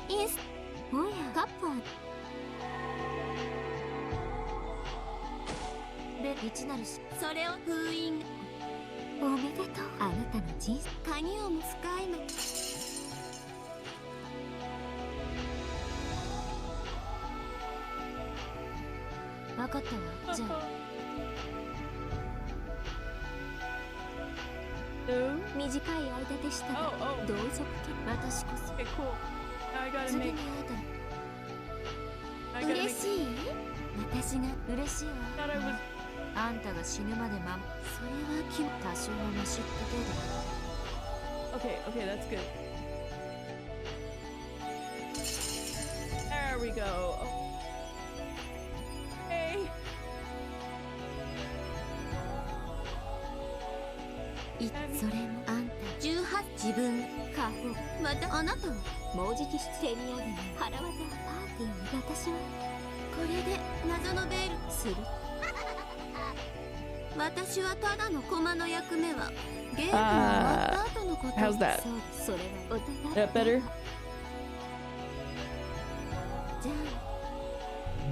インスおやカップはで一なるしそれを封印おめでとうあなたの人生鍵をも使いま分かったわじゃあ短い間でしたが同族家私こそ Okay, cool. Now I gotta 次 make. に会えた I gotta ら make. 嬉しい私が嬉しいわ Thought I was. あんたが死ぬまでそれは多少の知った程 Okay, okay, that's good. There we go. Hey. 度それもあんた18自分過保またあなたはもうじき手土産に腹渡パーティーに私はこれで謎のベールする私はただの駒の役目はゲームが終わった後のこと How's that? そうそれはお互い That better? じゃ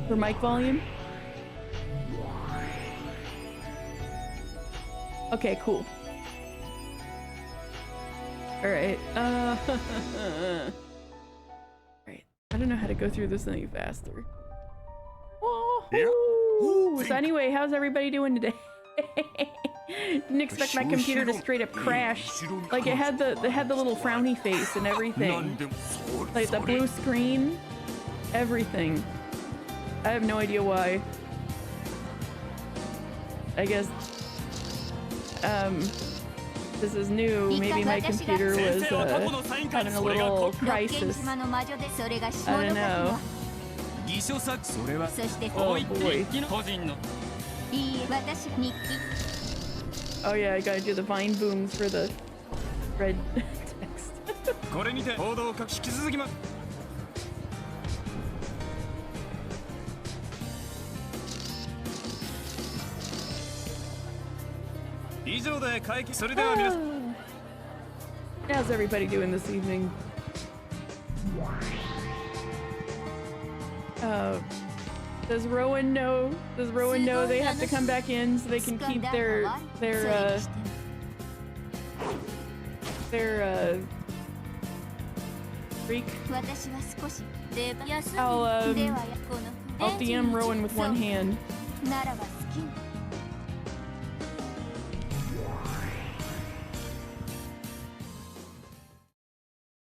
For mic volume? Okay, cool. Alright. Alright. I don't know how to go through this any faster. Woohoo! So anyway, how's everybody doing today? Didn't expect my computer to straight up crash. Like it had the little frowny face and everything. Like the blue screen. Everything. I have no idea why. I guess this is new. Maybe my computer was having a little crisis. I don't know. Oh boy. Oh yeah, I gotta do the vine booms for the red text. How's everybody doing this evening? Does Rowan know? Does Rowan know they have to come back in so they can keep their freak? I'll DM Rowan with one hand.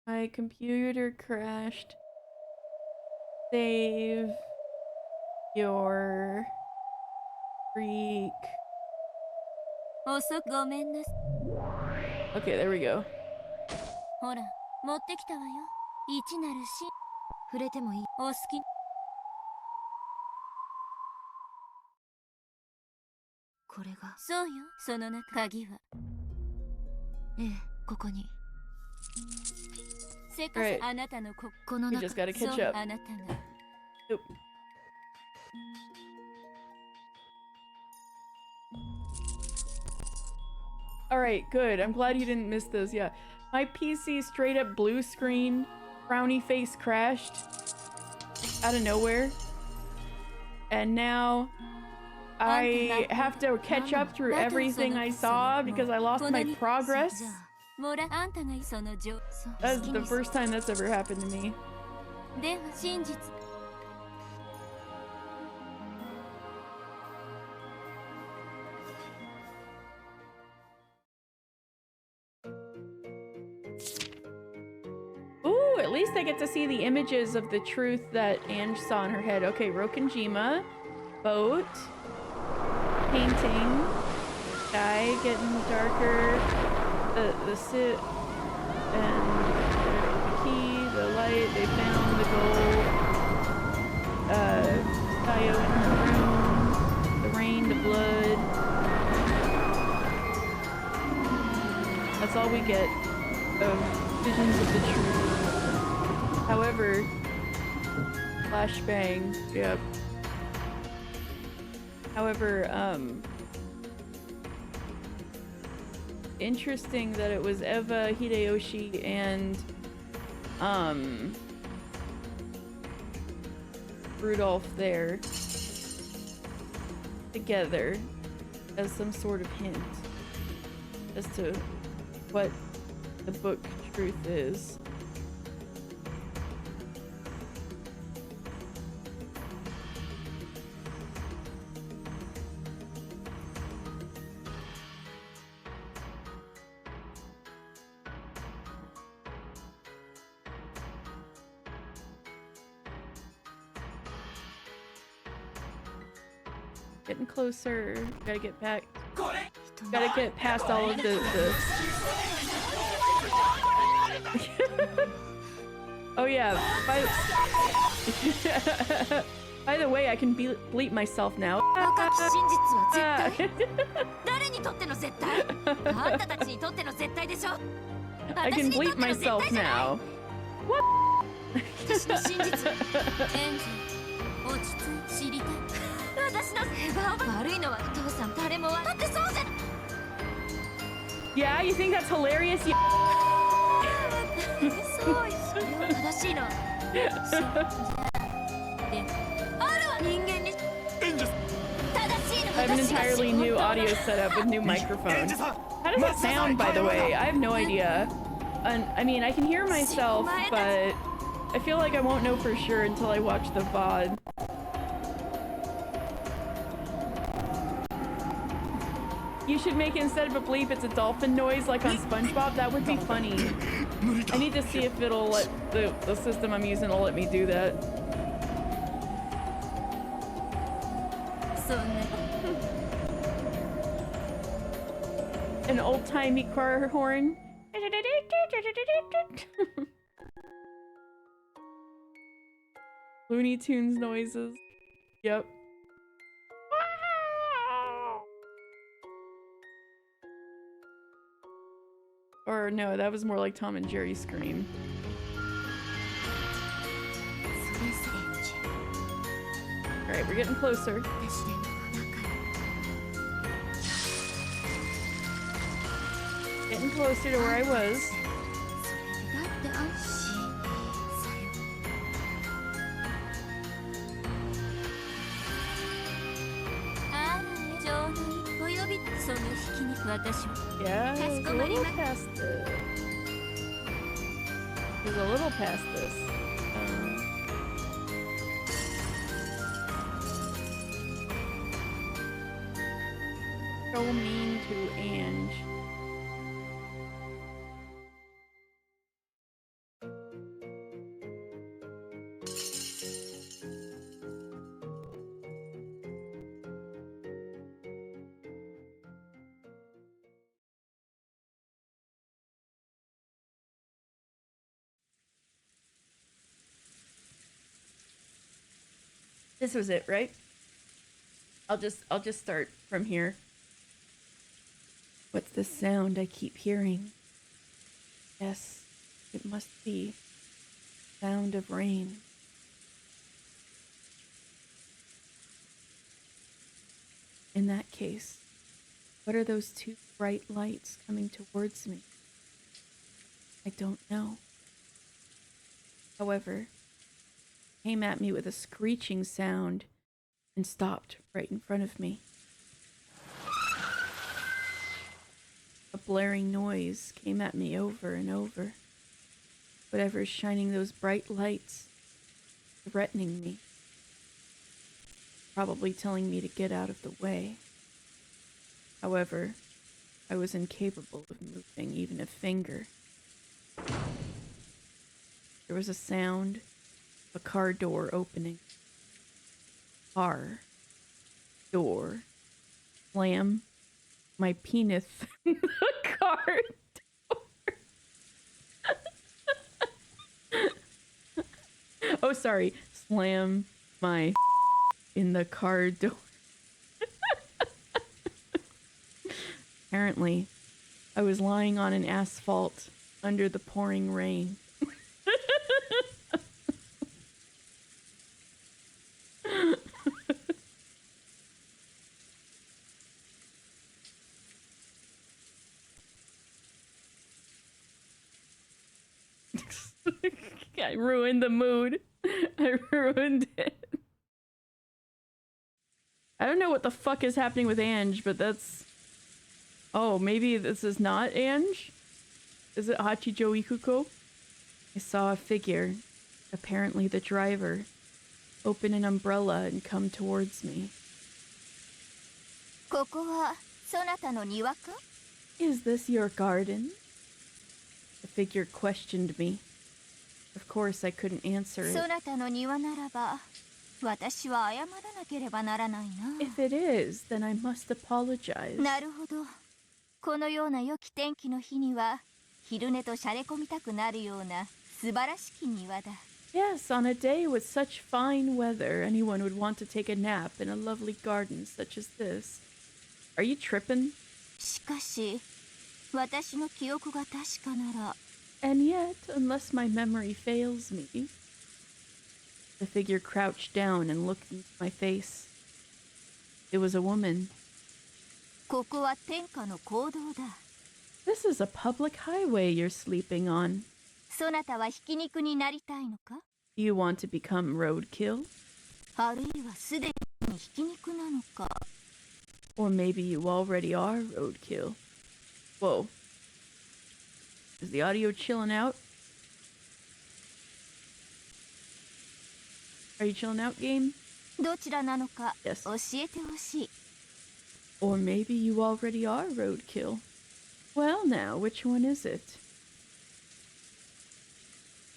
My computer crashed. Save your freak. Okay, there we go. ほら、持ってきたわよ。一なるし。触れてもいい。お好き。これが。そうよ。その中鍵は。ええ、ここに。せっかくあなたのこの中。We just gotta catch up. あなたが。Oop. Alright, good. I'm glad you didn't miss those. Yeah. My PC straight up blue screen, frowny face crashed out of nowhere. And now I have to catch up through everything I saw because I lost my progress. That's the first time that's ever happened to me. Ooh, at least I get to see the images of the truth that Ange saw in her head. Okay, Rokenjima, boat, painting, sky getting darker, the sit, and the key, the light, they found the gold, Tayo in her room, the rain, the blood. That's all we get of visions of the truth. However, flashbang, yep. However, interesting that it was Eva, Hideyoshi, and Rudolph there together as some sort of hint as to what the book truth is. Getting closer. Gotta get back. Gotta get past all of the Oh yeah. By the way, I can bleep myself now. I can bleep myself now. What? Yeah, you think that's hilarious? You I have an entirely new audio setup with new microphone. How does it sound, by the way? I have no idea. I mean, I can hear myself, but I feel like I won't know for sure until I watch the VOD. You should make it, instead of a bleep, it's a dolphin noise like on SpongeBob. That would be funny. I need to see if it'll let the system I'm using will let me do that. An old-timey car horn. Looney Tunes noises. Yep. Or no, that was more like Tom and Jerry scream. Alright, we're getting closer. Getting closer to where I was. Yeah, it was a little past this. It was a little past this. So mean to Ange. This was it, right? I'll just start from here. What's the sound I keep hearing? Yes, it must be sound of rain. In that case, what are those two bright lights coming towards me? I don't know. However, came at me with a screeching sound and stopped right in front of me. A blaring noise came at me over and over. Whatever's shining those bright lights, threatening me. Probably telling me to get out of the way. However, I was incapable of moving even a finger. There was a sound. A car door opening. Car door. Slam my penis in the car door. Oh, sorry. Slam my in the car door. Apparently, I was lying on an asphalt under the pouring rain. I ruined the mood. I ruined it. I don't know what the fuck is happening with Ange, but that's... Oh, maybe this is not Ange? Is it Hachijo Ikuko? I saw a figure, apparently the driver, open an umbrella and come towards me. ここはそなたの庭か? Is this your garden? The figure questioned me. Of course, I couldn't answer it. そなたの庭ならば、私は謝らなければならないな。If it is, then I must apologize. なるほど。このような良き天気の日には、昼寝としゃれ込みたくなるような素晴らしき庭だ。Yes, on a day with such fine weather, anyone would want to take a nap in a lovely garden such as this. Are you tripping? しかし、私の記憶が確かなら。And yet, unless my memory fails me... The figure crouched down and looked into my face. It was a woman. ここは天下の公道だ。This is a public highway you're sleeping on. そなたはひき肉になりたいのか? Do you want to become roadkill? あるいはすでにひき肉なのか? Or maybe you already are roadkill. Whoa. Is the audio chilling out? Are you chilling out, game? どちらなのか Yes. 教えてほしい。 Or maybe you already are roadkill. Well now, which one is it?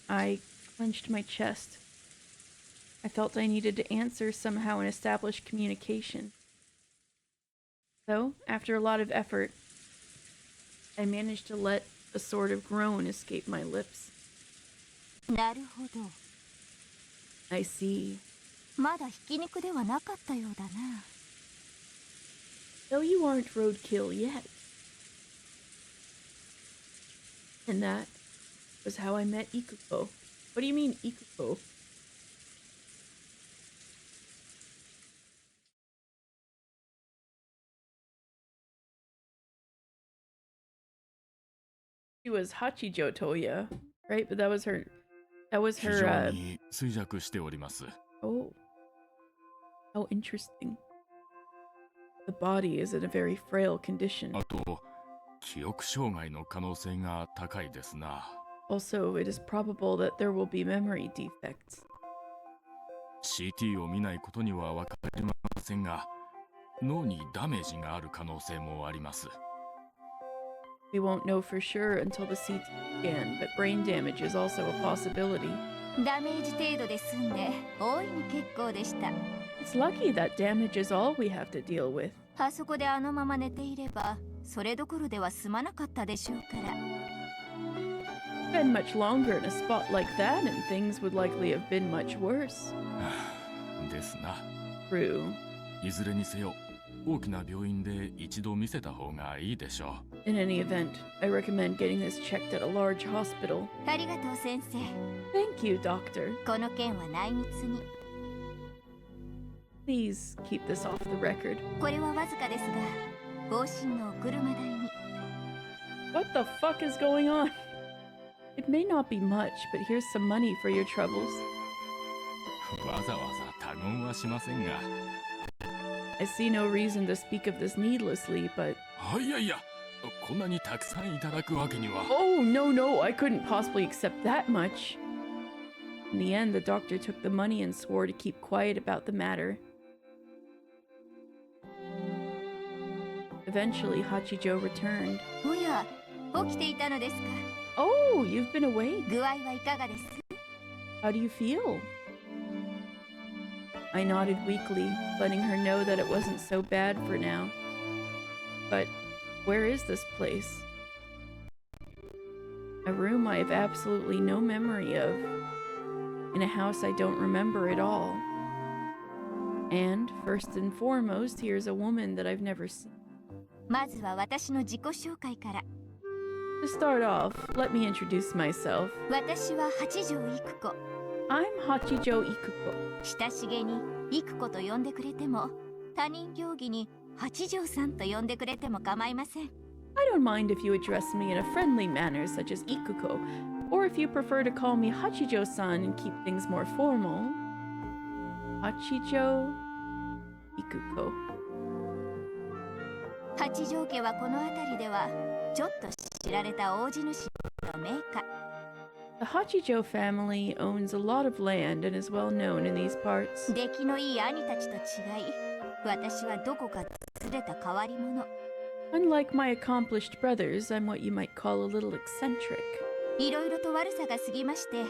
I clenched my chest. I felt I needed to answer somehow and establish communication. So, after a lot of effort, I managed to let a sort of groan escape my lips. なるほど。 I see. まだひき肉ではなかったようだな。Though you aren't roadkill yet. And that was how I met Ikuko. What do you mean, Ikuko? She was Hachijo Toya, right? But that was her, oh. How interesting. The body is in a very frail condition. Also, it is probable that there will be memory defects. CT を見ないことには分かりませんが、脳にダメージがある可能性もあります。We won't know for sure until the CT scan, but brain damage is also a possibility. ダメージ程度で済んで大いに結構でした。It's lucky that damage is all we have to deal with. あそこであのまま寝ていれば、それどころでは済まなかったでしょうから。Been much longer in a spot like that, and things would likely have been much worse. ですな。True. いずれにせよ、大きな病院で一度見せた方がいいでしょう。In any event, I recommend getting this checked at a large hospital. ありがとう先生。Thank you, doctor. この件は内密に。Please keep this off the record. これはわずかですが、往診のお車代に。What the fuck is going on? It may not be much, but here's some money for your troubles. わざわざ他言はしませんが。I see no reason to speak of this needlessly, but... いやいや、こんなにたくさんいただくわけには。Oh, no, I couldn't possibly accept that much. In the end, the doctor took the money and swore to keep quiet about the matter. Eventually, Hachijo returned. おや、起きていたのですか。Oh, you've been awake. 具合はいかがです？ How do you feel? I nodded weakly, letting her know that it wasn't so bad for now. But where is this place? A room I have absolutely no memory of. In a house I don't remember at all. And, first and foremost, here's a woman that I've never seen. まずは私の自己紹介から。To start off, let me introduce myself. 私は八条育子。I'm Hachijo Ikuko. 親しげに育子と呼んでくれても、他人行儀に八条さんと呼んでくれても構いません。I don't mind if you address me in a friendly manner such as Ikuko, or if you prefer to call me Hachijo-san and keep things more formal. Hachijo Ikuko. 八条家はこの辺りではちょっと知られた大地主の名家。 The Hachijo family owns a lot of land and is well known in these parts. 出来のいい兄たちと違い、私はどこかずれた変わり者。 Unlike my accomplished brothers, I'm what you might call a little eccentric. いろいろと悪さが過ぎまして、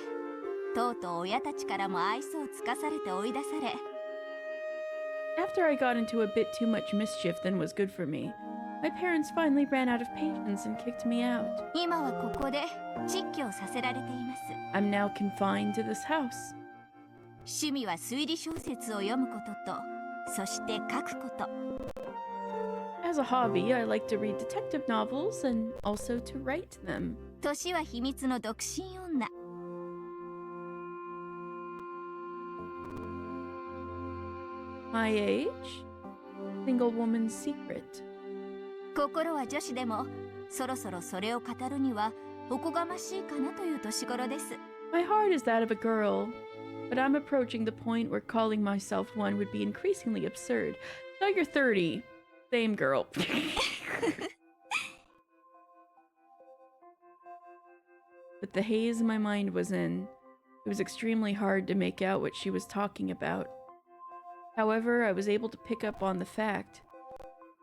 とうとう親たちからも愛想をつかされて追い出され。 After I got into a bit too much mischief than was good for me, my parents finally ran out of patience and kicked me out. 今はここで蟄居をさせられています。 I'm now confined to this house. 趣味は推理小説を読むことと、そして書くこと。 As a hobby, I like to read detective novels and also to write them. 年は秘密の独身女。 My age? Single woman's secret. 心は女子でも、そろそろそれを語るにはおこがましいかなという年頃です。 My heart is that of a girl, but I'm approaching the point where calling myself one would be increasingly absurd. Now you're 30. Same girl. With the haze my mind was in, it was extremely hard to make out what she was talking about. However, I was able to pick up on the fact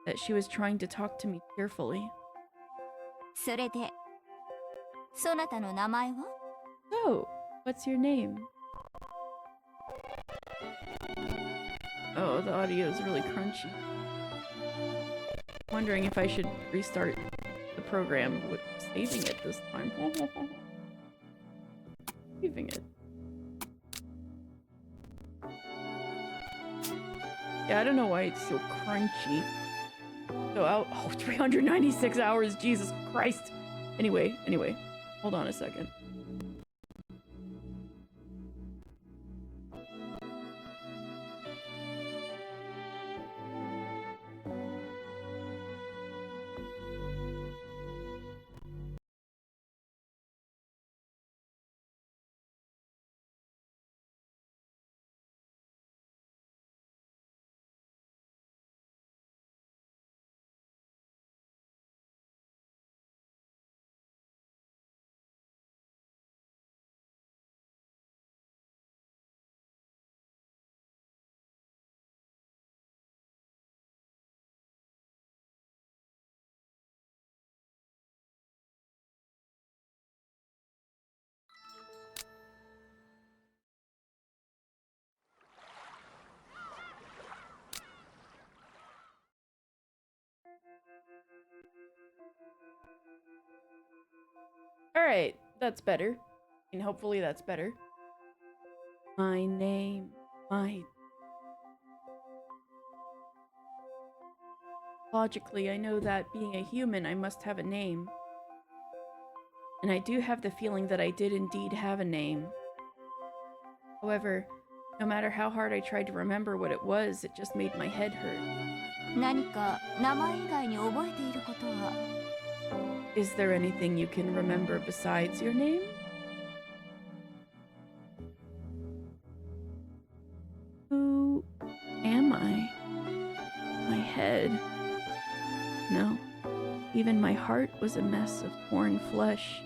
that she was trying to talk to me cheerfully. それで、そなたの名前は？ So, what's your name? Oh, the audio is really crunchy. Wondering if I should restart the program with saving it this time. Saving it. Yeah, I don't know why it's so crunchy. So out. Oh, 396 hours. Jesus Christ. Anyway. Hold on a second. Alright, that's better. And hopefully that's better. My name. Logically, I know that being a human, I must have a name. And I do have the feeling that I did indeed have a name. However, no matter how hard I tried to remember what it was, it just made my head hurt. 何か名前以外に覚えていることは？ Is there anything you can remember besides your name? Who am I? My head. No. Even my heart was a mess of torn flesh.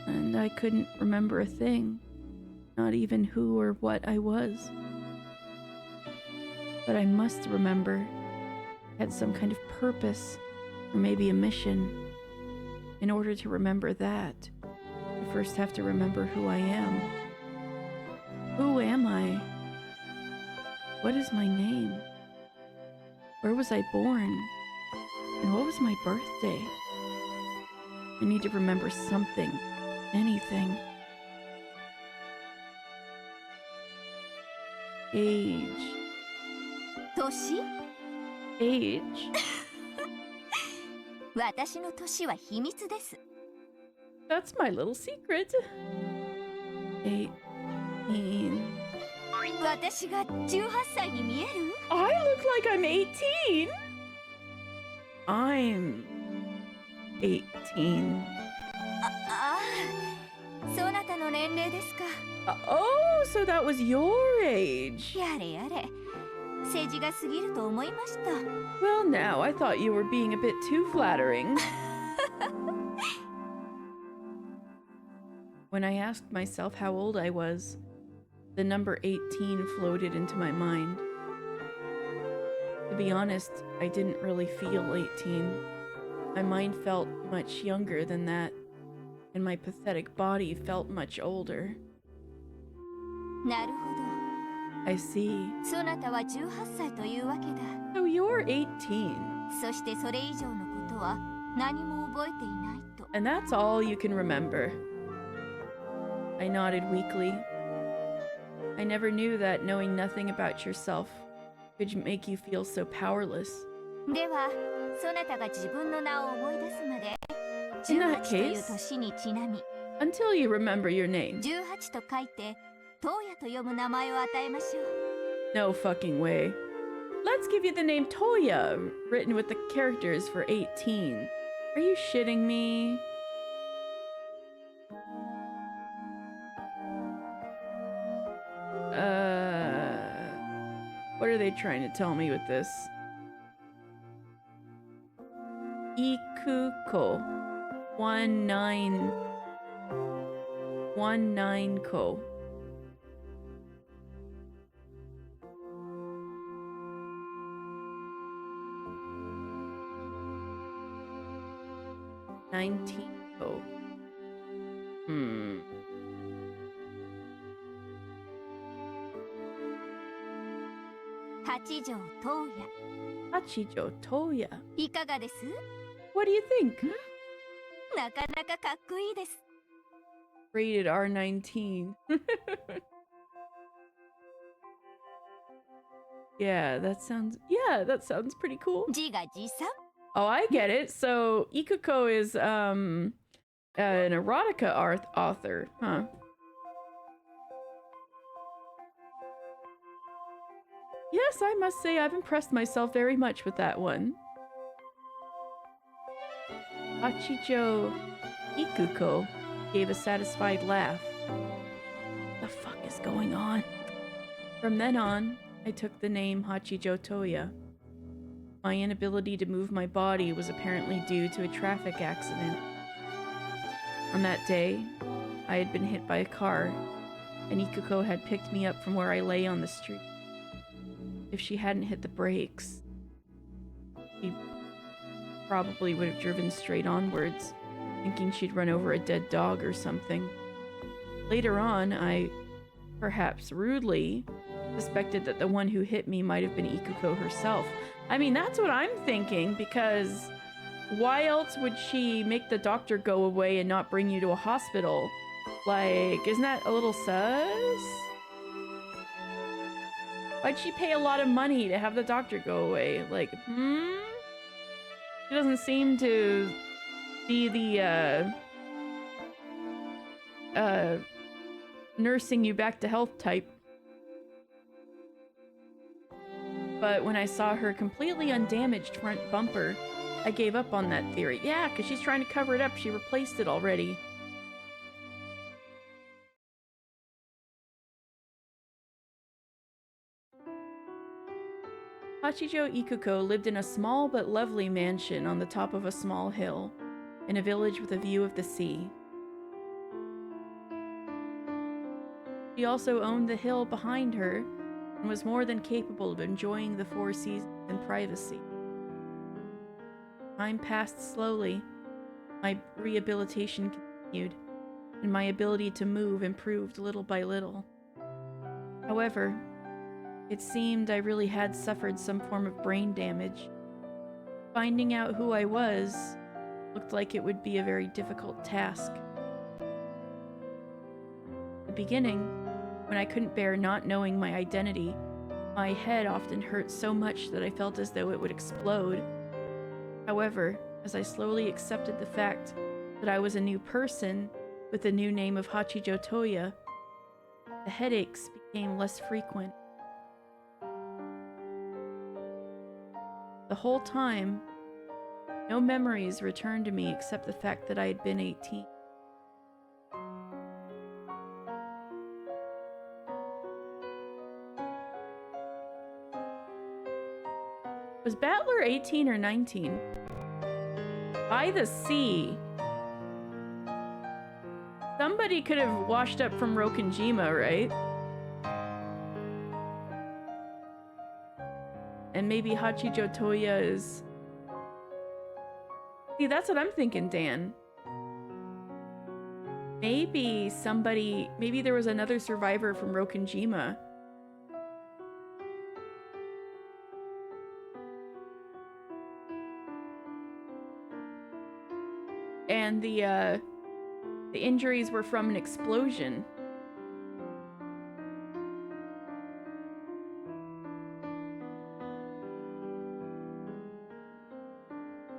And I couldn't remember a thing. Not even who or what I was. But I must remember. I had some kind of purpose. Or maybe a mission. In order to remember that, I first have to remember who I am. Who am I? What is my name? Where was I born? And what was my birthday? I need to remember something. Anything. Age. 年？ Age? 私の年は秘密です。 That's my little secret. 18. 私が18歳に見える？ I look like I'm 18. I'm 18. ああ、そなたの年齢ですか。Oh, so that was your age. やれやれ。政治が過ぎると思いました。 Well, now, I thought you were being a bit too flattering. When I asked myself how old I was, the number 18 floated into my mind. To be honest, I didn't really feel 18. My mind felt much younger than that, and my pathetic body felt much older. なるほ I see. ど。そなたは18歳というわけだ。 So you're 18, そしてそれ以上のことは何も覚えていないと。 and that's all you can remember. I nodded weakly. I never knew that knowing nothing about yourself could make you feel so powerless. では、そなたが自分の名を思い出すまで、 In that 18という case- 年にちなみ、 Until you remember your name. 18と書いて、トウヤと読む名前を与えましょう。 No fucking way. Let's give you the name Toya, written with the characters for 18. Are you shitting me? What are they trying to tell me with this? Ikuko. 19 ko. Oh. 八条トウヤ、 Hachijo Toya. いかがです？ What do you think? なかなかかっこいいです。 Rated R19. Yeah, that sounds pretty cool. 自画自賛。 Oh, I get it. So Ikuko is an erotica author, huh? Yes, I must say I've impressed myself very much with that one. Hachijo Ikuko gave a satisfied laugh. The fuck is going on? From then on, I took the name Hachijo Toya. My inability to move my body was apparently due to a traffic accident. On that day, I had been hit by a car, and Ikuko had picked me up from where I lay on the street. If she hadn't hit the brakes, she probably would have driven straight onwards, thinking she'd run over a dead dog or something. Later on, I, perhaps rudely, suspected that the one who hit me might have been Ikuko herself. I mean, that's what I'm thinking, because why else would she make the doctor go away and not bring you to a hospital? Like, isn't that a little sus? Why'd she pay a lot of money to have the doctor go away? Like, She doesn't seem to be the, nursing you back to health type. But when I saw her completely undamaged front bumper, I gave up on that theory. Yeah, because she's trying to cover it up. She replaced it already. Hachijo Ikuko lived in a small but lovely mansion on the top of a small hill, in a village with a view of the sea. She also owned the hill behind her, and was more than capable of enjoying the four seasons in privacy. Time passed slowly. My rehabilitation continued, and my ability to move improved little by little. However, it seemed I really had suffered some form of brain damage. Finding out who I was looked like it would be a very difficult task. At the beginning, when I couldn't bear not knowing my identity, my head often hurt so much that I felt as though it would explode. However, as I slowly accepted the fact that I was a new person with the new name of Hachijo Toya, the headaches became less frequent. The whole time, no memories returned to me except the fact that I had been 18. Was Battler 18 or 19? By the sea. Somebody could have washed up from Rokenjima, right? And maybe Hachijo Toya is... See, that's what I'm thinking, Dan. Maybe somebody... Maybe there was another survivor from Rokenjima. And the injuries were from an explosion.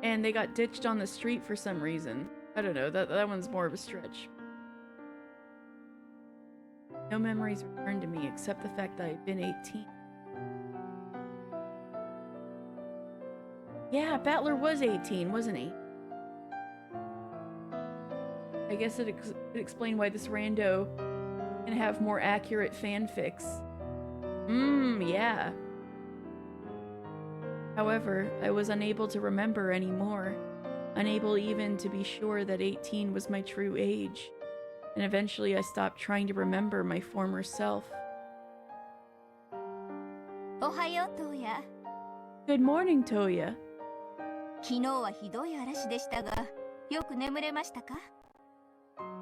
And they got ditched on the street for some reason. I don't know, that one's more of a stretch. No memories returned to me except the fact that I'd been 18. Yeah, Battler was 18, wasn't he? I guess it explained why this rando can have more accurate fanfics. Yeah. However, I was unable to remember anymore, unable even to be sure that 18 was my true age, and eventually I stopped trying to remember my former self. Ohayo, Toya. Good morning, Toya. 昨日はひどい嵐でしたが、よく眠れましたか?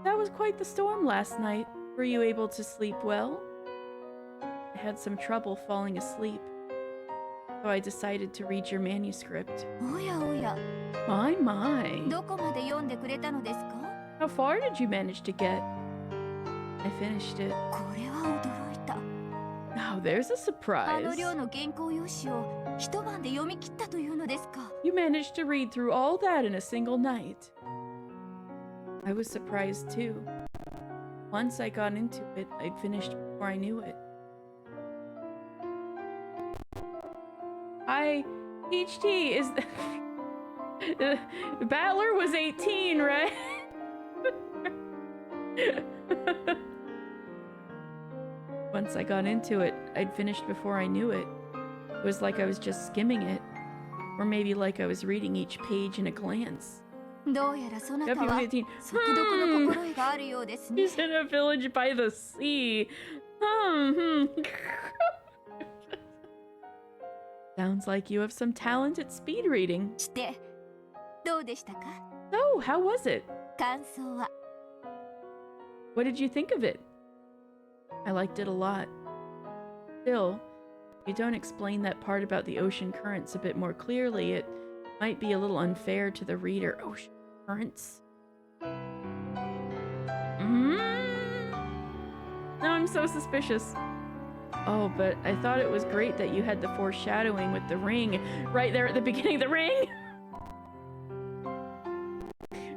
That was quite the storm last night. Were you able to sleep well? I had some trouble falling asleep, so I decided to read your manuscript. おやおや、 My. どこまで読んでくれたのですか? How far did you manage to get? I finished it. これは驚いた。 Now there's a あ surprise. の量の原稿用紙を一晩で読み切ったというのですか? You managed to read through all that in a single night. I was surprised too. Once I got into it, I'd finished before I knew it. HT is... Battler was 18, right? Once I got into it, I'd finished before I knew it. It was like I was just skimming it. Or maybe like I was reading each page in a glance. どうやらそなた Yep, は 18. 速読の心得があるようですね。 He's in a village by the sea. Sounds like you have some talent at speed reading. してどうでしたか? So, how was it? 感想は? What did you think of it? I liked it a lot. Still, if you don't explain that part about the ocean currents a bit more clearly, it might be a little unfair to the reader. Ocean currents? Now I'm so suspicious. Oh, but I thought it was great that you had the foreshadowing with the ring right there at the beginning of the ring.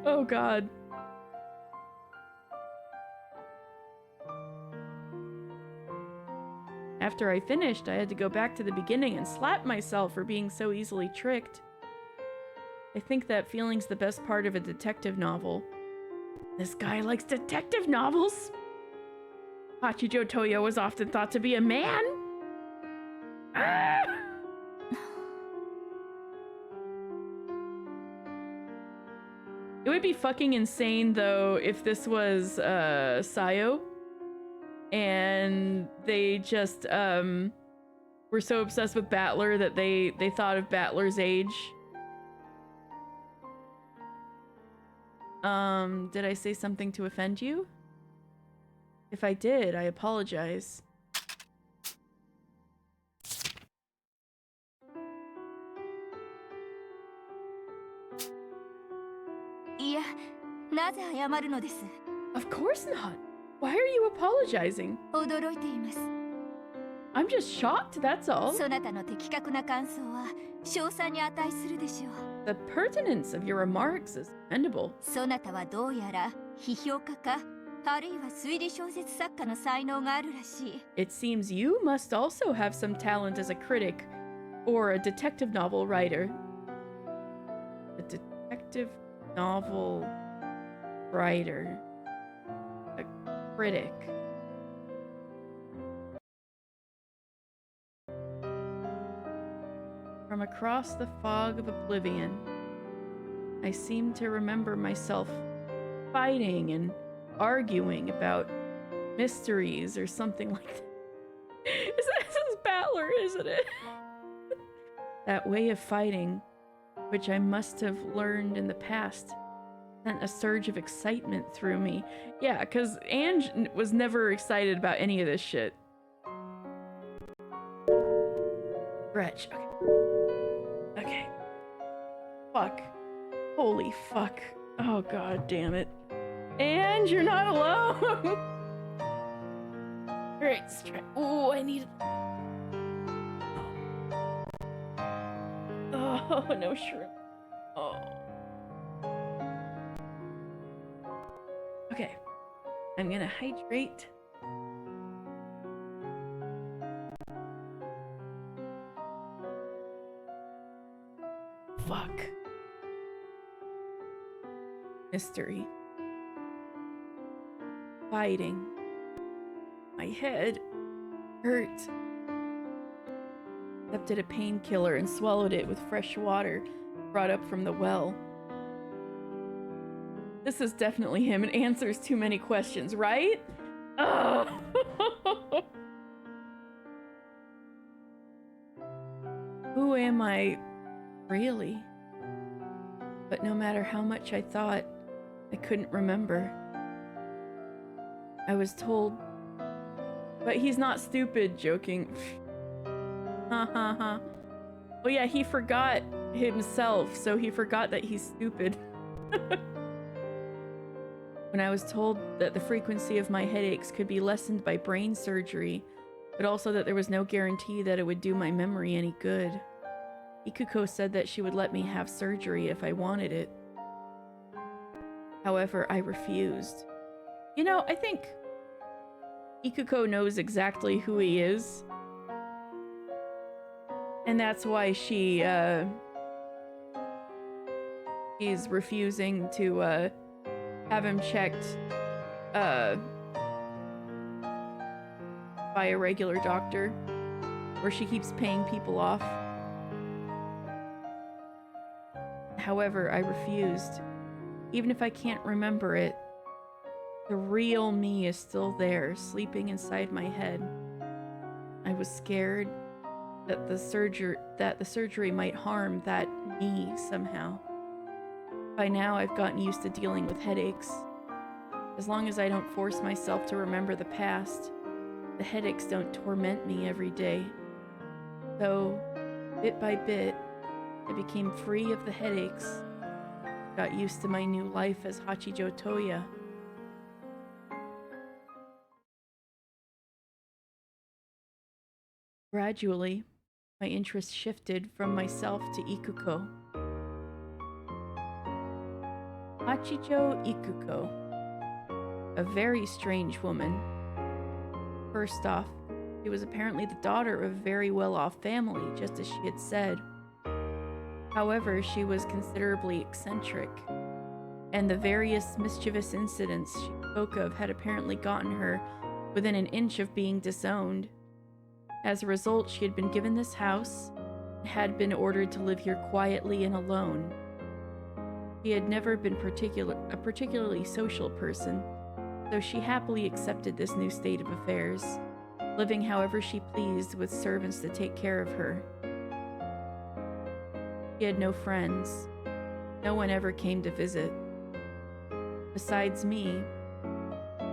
Oh god. After I finished, I had to go back to the beginning and slap myself for being so easily tricked. I think that feeling's the best part of a detective novel. This guy likes detective novels? Hachijo Toyo was often thought to be a man? Ah! It would be fucking insane, though, if this was, Sayo. And they just, were so obsessed with Battler that they thought of Battler's age. Did I say something to offend you? If I did, I apologize. Of course not. Why are you apologizing? 驚いています。 I'm just shocked, that's all. そなたの的確な感想は称賛に値するでしょう。 The pertinence of your remarks is commendable. そなたはどうやら批評家か、あるいは推理小説作家の才能があるらしい。 It seems you must also have some talent as a critic or a detective novel writer. A detective novel writer. A critic. From across the fog of oblivion, I seem to remember myself fighting and arguing about mysteries or something like that. This is Battler, isn't it? That way of fighting, which I must have learned in the past, sent a surge of excitement through me. Yeah, because Ange was never excited about any of this shit. Stretch. Okay. Okay. Fuck. Holy fuck. Oh, god damn it. And you're not alone! Alright, stretch. Oh, I need... Oh, no shrimp. Oh. Okay. I'm gonna hydrate. Fuck. Mystery. Fighting. My head hurt. Accepted a painkiller and swallowed it with fresh water brought up from the well. This is definitely him. It answers too many questions, right? Ugh. Who am I really? But no matter how much I thought, I couldn't remember. I was told, but he's not stupid, joking. Ha ha ha. Well, yeah, he forgot himself, so he forgot that he's stupid. When I was told that the frequency of my headaches could be lessened by brain surgery, but also that there was no guarantee that it would do my memory any good. Ikuko said that she would let me have surgery if I wanted it. However, I refused. You know, I think Ikuko knows exactly who he is. And that's why she's refusing to have him checked by a regular doctor, where she keeps paying people off. However, I refused. Even if I can't remember it, the real me is still there, sleeping inside my head. I was scared that the surgery might harm that me somehow. By now, I've gotten used to dealing with headaches. As long as I don't force myself to remember the past, the headaches don't torment me every day. So, bit by bit, I became free of the headaches, got used to my new life as Hachijo Toya. Gradually, my interest shifted from myself to Ikuko. Hachijo Ikuko. A very strange woman. First off, she was apparently the daughter of a very well-off family, just as she had said. However, she was considerably eccentric, and the various mischievous incidents she spoke of had apparently gotten her within an inch of being disowned. As a result, she had been given this house and had been ordered to live here quietly and alone. She had never been a particularly social person, so she happily accepted this new state of affairs, living however she pleased with servants to take care of her. She had no friends. No one ever came to visit. Besides me,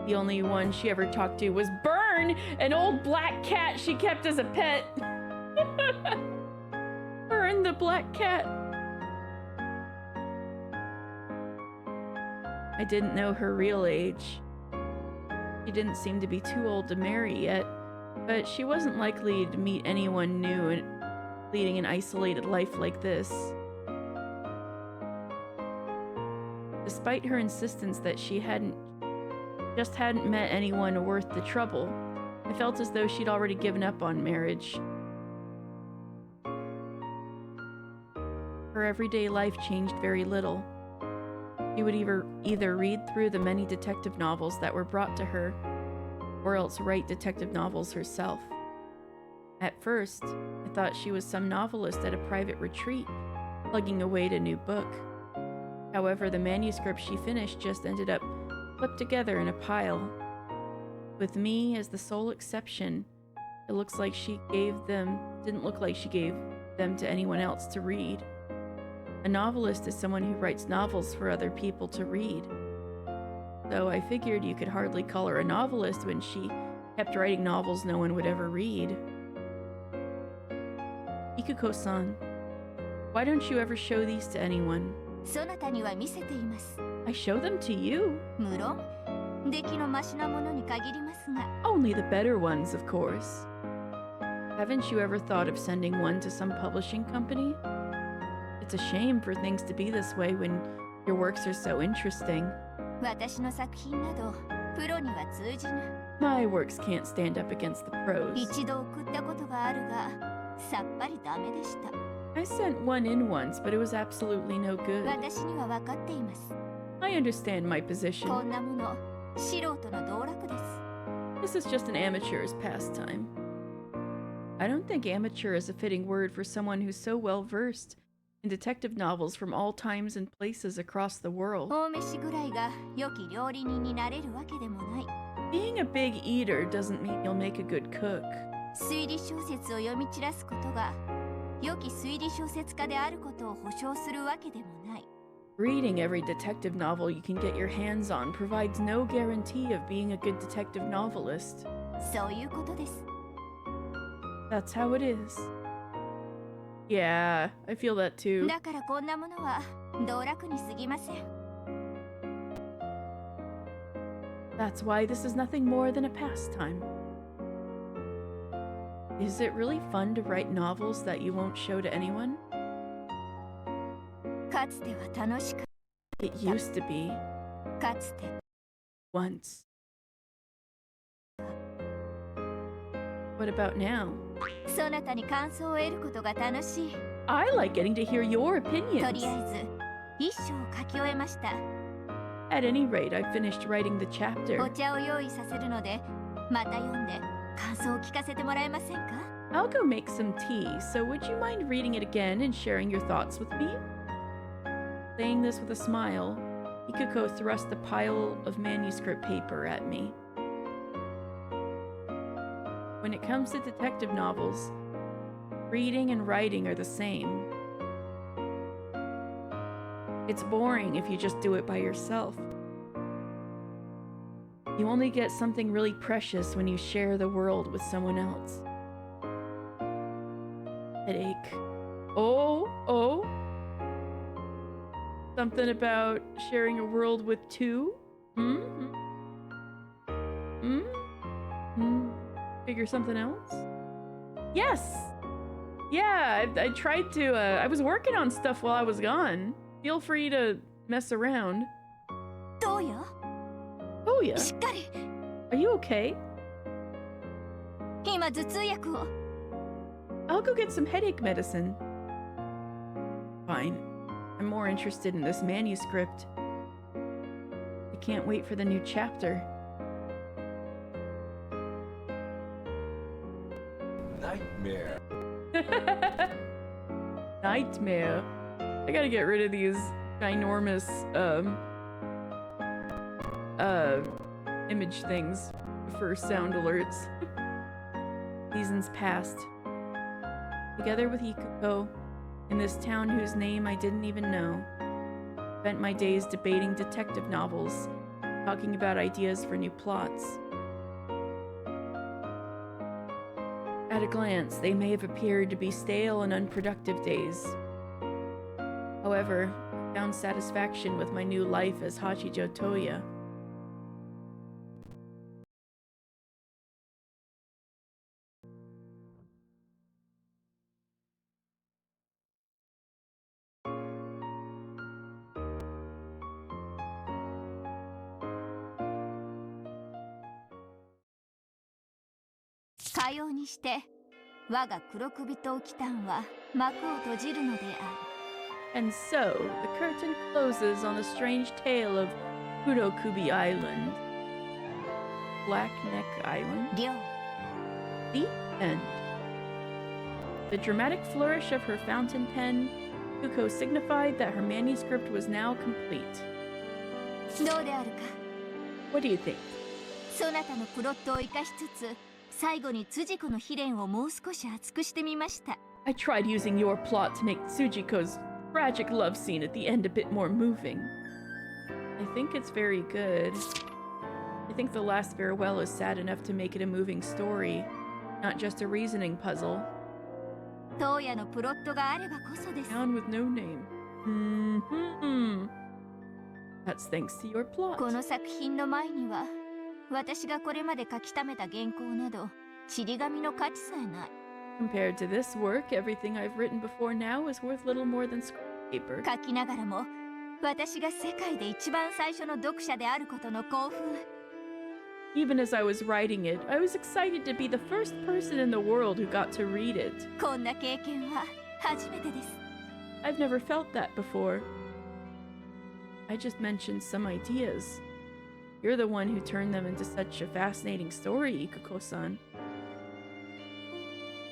the only one she ever talked to was Burn, an old black cat she kept as a pet. Burn the black cat. I didn't know her real age. She didn't seem to be too old to marry yet, but she wasn't likely to meet anyone new and leading an isolated life like this. Despite her insistence that she hadn't met anyone worth the trouble, I felt as though she'd already given up on marriage. Her everyday life changed very little. She would either read through the many detective novels that were brought to her, or else write detective novels herself. At first, I thought she was some novelist at a private retreat, plugging away at a new book. However, the manuscript she finished just ended up clipped together in a pile. With me as the sole exception, it looks like didn't look like she gave them to anyone else to read. A novelist is someone who writes novels for other people to read. So I figured you could hardly call her a novelist when she kept writing novels no one would ever read. Ikuko-san, why don't you ever show these to anyone? そなたには見せています。 I show them to you. 無論、出来のマシなものに限りますが。 Only the better ones, of course. Haven't you ever thought of sending one to some publishing company? It's a shame for things to be this way when your works are so interesting. 私の作品など、プロには通じぬ。 My works can't stand up against the pros. 一度送ったことがあるが、さっぱりダメでした。 I sent one in once, but it was absolutely no good. 私には分かっています。 I understand my position. こんなもの、素人の道楽です。 This is just an amateur's pastime. I don't think amateur is a fitting word for someone who's so well versed in detective novels from all times and places across the world. 大飯ぐらいが良き料理人になれるわけでもない。 Being a big eater doesn't mean you'll make a good cook. 推理小説を読み散らすことが良き推理小説家であることを保証するわけでもない。 Reading every detective novel you can get your hands on provides no guarantee of being a good detective novelist. そういうことです。 That's how it is. Yeah, I feel that too. だからこんなものは道楽に過ぎません。 That's why this is nothing more than a pastime. Is it really fun to write novels that you won't show to anyone? かつては楽しく、 It used to be. かつて Once. What about now? そなたに感想を得ることが楽しい。 I like getting to hear your とり opinions. あえず一章を書き終えました。 At any rate, I finished writing the お chapter. 茶を用意させるので、また読んで感想を聞かせてもらえませんか？ I'll go make some tea, so would you mind reading it again and sharing your thoughts with me? Saying this with a smile, Ikuko thrust a pile of manuscript paper at me. When it comes to detective novels, reading and writing are the same. It's boring if you just do it by yourself. You only get something really precious when you share the world with someone else. Headache. Oh. Something about sharing a world with two? Figure something else? Yes! Yeah, I tried to, I was working on stuff while I was gone. Feel free to mess around. どうよ？ Oh yeah. しっかり。 Are you okay? 今頭痛薬を。 I'll go get some headache medicine. Fine. I'm more interested in this manuscript. I can't wait for the new chapter. Nightmare. Nightmare. I gotta get rid of these ginormous, image things for sound alerts. Seasons passed. Together with Ikuko, in this town whose name I didn't even know, spent my days debating detective novels, talking about ideas for new plots. At a glance, they may have appeared to be stale and unproductive days. However, I found satisfaction with my new life as Hachijo Toya. "かようにして我が黒首とキタンは幕を閉じるのである。 And so, the curtain closes on the strange tale of Kurokubi Island. Black Neck Island. りょう、 The end. The dramatic flourish of her fountain pen, Kuko signified that her manuscript was now complete. どうであるか。 What do you think? そなたのプロットを生かしつつ、最後に辻子の悲恋をもう少し厚くしてみました。I tried using your plot to make Tsujiko's tragic love scene at the end a bit more moving. I think it's very good. I think the last farewell is sad enough to make it a moving story, not just a reasoning puzzle. 東野のプロットがあればこそです。 Town with no name. That's thanks to your plot. この作品の前には、私がこれまで書き溜めた原稿など、ちり紙の価値さえない。 Compared to this work, everything I've written before now is worth little more than scrap paper. 書きながらも、私が世界で一番最初の読者であることの興奮。 Even as I was writing it, I was excited to be the first person in the world who got to read it. こんな経験は初めてです。 I've never felt that before. I just mentioned some ideas. You're the one who turned them into such a fascinating story, Ikuko-san.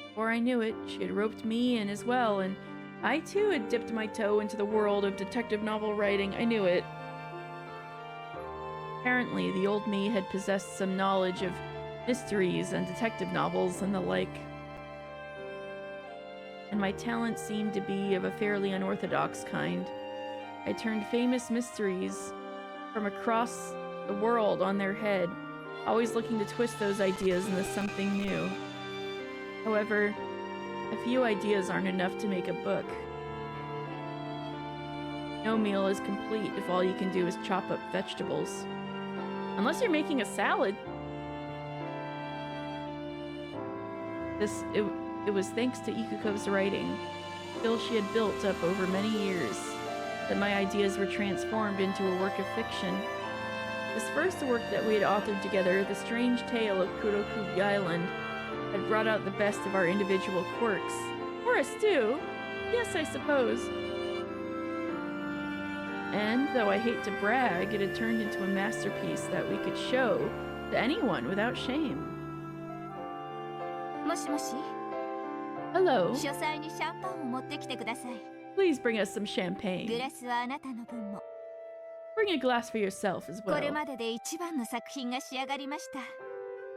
Before I knew it, she had roped me in as well, and I too had dipped my toe into the world of detective novel writing. I knew it. Apparently, the old me had possessed some knowledge of mysteries and detective novels and the like. And my talent seemed to be of a fairly unorthodox kind. I turned famous mysteries from across the world on their head, always looking to twist those ideas into something new. However, a few ideas aren't enough to make a book. No meal is complete if all you can do is chop up vegetables. Unless you're making a salad. It was thanks to Ikuko's writing, skills she had built up over many years, that my ideas were transformed into a work of fiction. This first work that we had authored together, The Strange Tale of Kurokugi Island, had brought out the best of our individual quirks. Or a stew. Yes, I suppose. And, though I hate to brag, it had turned into a masterpiece that we could show to anyone without shame. もしもし、 Hello. 書斎にシャンパンを持ってきてください。 Please bring us some グ champagne. ラスはあなたの分も。 Bring a glass for yourself as これ well. までで一番の作品が仕上がりました。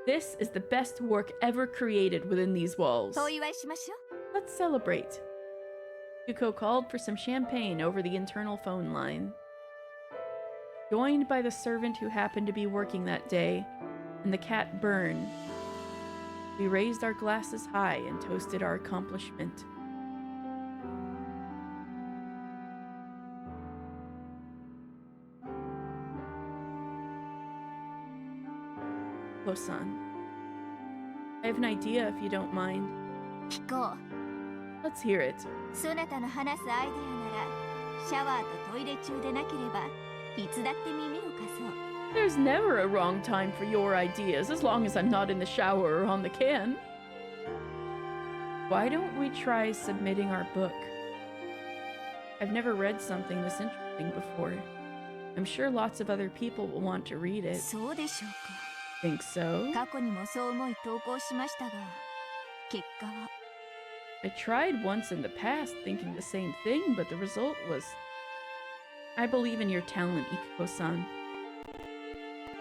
This is the best work ever created within these walls. お祝いしましょう。 Let's celebrate. Yuko called for some champagne over the internal phone line. Joined by the servant who happened to be working that day, and the cat Byrne, we raised our glasses high and toasted our accomplishment. Kosan, I have an idea if you don't mind. 聞こ Let's hear it. う。そなたの話すアイデアなら、シャワーとトイレ中でなければ、いつだって耳を貸そう。 There's never a wrong time for your ideas as long as I'm not in the shower or on the can. Why don't we try submitting our book? I've never read something this interesting before. I'm sure lots of other people will want to read it. そうでしょう Think so? か。過去にもそう思い投稿しましたが、結果は。 I tried once in the past thinking the same thing, but the result was... I believe in your talent, Ikuko-san.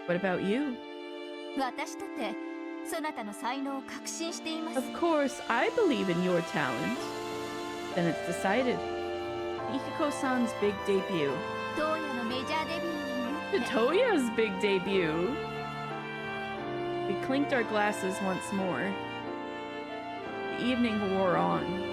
What about you? 私だってそなたの才能を確信しています。 Of course, I believe in your talent. Then it's decided. Ikuko-san's big debut. 東野のメジャーデビューによって Toya's big debut. We clinked our glasses once more. The evening wore on.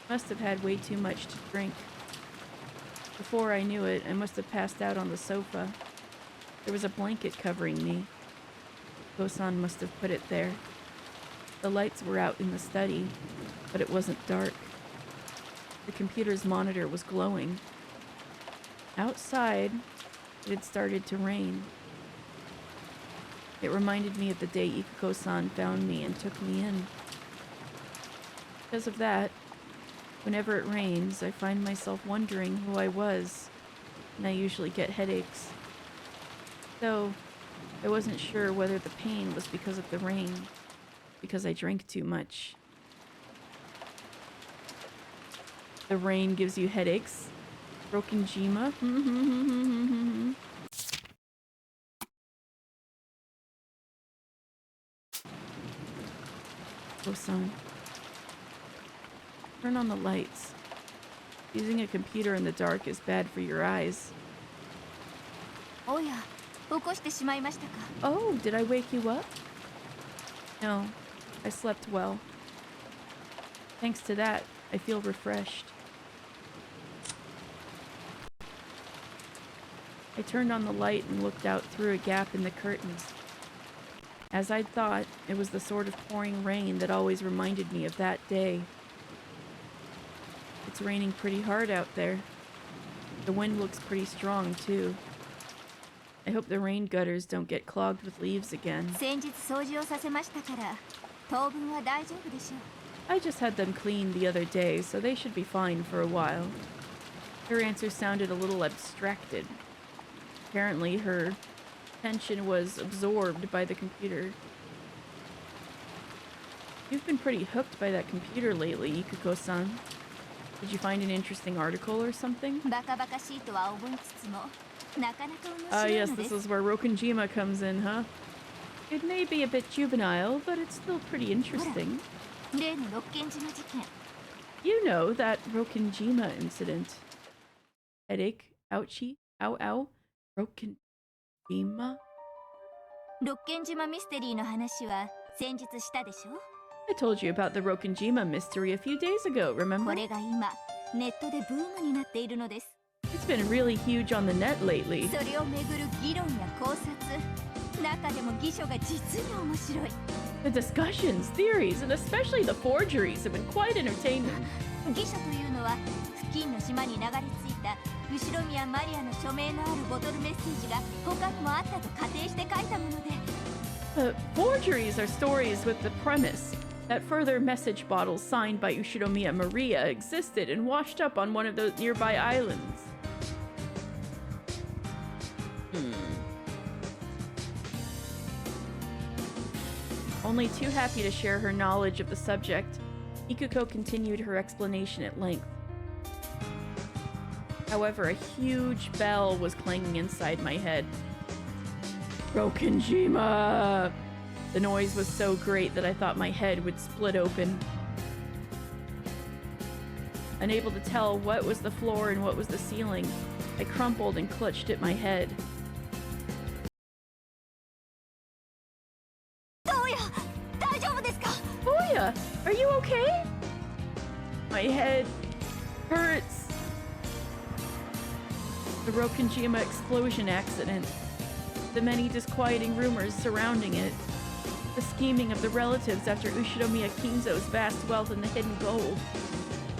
Must have had way too much to drink. Before I knew it, I must have passed out on the sofa. There was a blanket covering me. Kosan must have put it there. The lights were out in the study, but it wasn't dark. The computer's monitor was glowing. Outside, it had started to rain. It reminded me of the day Ikuko-san found me and took me in. Because of that, Whenever it rains, I find myself wondering who I was, and I usually get headaches. So, I wasn't sure whether the pain was because of the rain, because I drank too much. The rain gives you headaches. Broken Jima. Oh, son. Turn on the lights. Using a computer in the dark is bad for your eyes. Oh, yeah. 起こしてしまいましたか? Oh, did I wake you up? No, I slept well. Thanks to that, I feel refreshed. I turned on the light and looked out through a gap in the curtains. As I'd thought, it was the sort of pouring rain that always reminded me of that day. It's raining pretty hard out there. The wind looks pretty strong, too. I hope the rain gutters don't get clogged with leaves again. 先日掃除をさせましたから、当分は大丈夫でしょう。 I just had them cleaned the other day, so they should be fine for a while. Her answer sounded a little abstracted. Apparently, her attention was absorbed by the computer. You've been pretty hooked by that computer lately, Ikuko-san. Did you find an interesting article or something? バカバカしいとは思いつつも、なかなか面 Ah, 白い yes, ので this す。 is where Rokenjima comes in, huh? It may be a bit juvenile, but it's still pretty interesting. 例の六軒島事件。 You know that Rokenjima incident. Headache? Ouchie? Ow ow? Rokenjima? 六軒島ミステリーの話は先日したでしょ? I told you about the Rokenjima mystery a few days ago, こ remember? れが今、ネットでブームになっているのです。 It's been really huge on the net lately. それをめぐる議論や考察、中でも議書が実に面白い。 The discussions, theories, and especially the forgeries have been quite entertaining. 議書というのは付近の島に流れ着いた後宮マリアの署名のあるボトルメッセージが他にもあったと仮定して書いたもので、 Forgeries are stories with the premise that further message bottles signed by Ushinomiya Maria existed and washed up on one of the nearby islands. Only too happy to share her knowledge of the subject, Ikuko continued her explanation at length. However, a huge bell was clanging inside my head. Rokenjima! The noise was so great that I thought my head would split open. Unable to tell what was the floor and what was the ceiling, I crumpled and clutched at my head. どうや、大丈夫ですか? Boya, are you okay? My head hurts. The Rokenjima explosion accident. The many disquieting rumors surrounding it. The scheming of the relatives after Ushinomiya Kinzo's vast wealth and the hidden gold.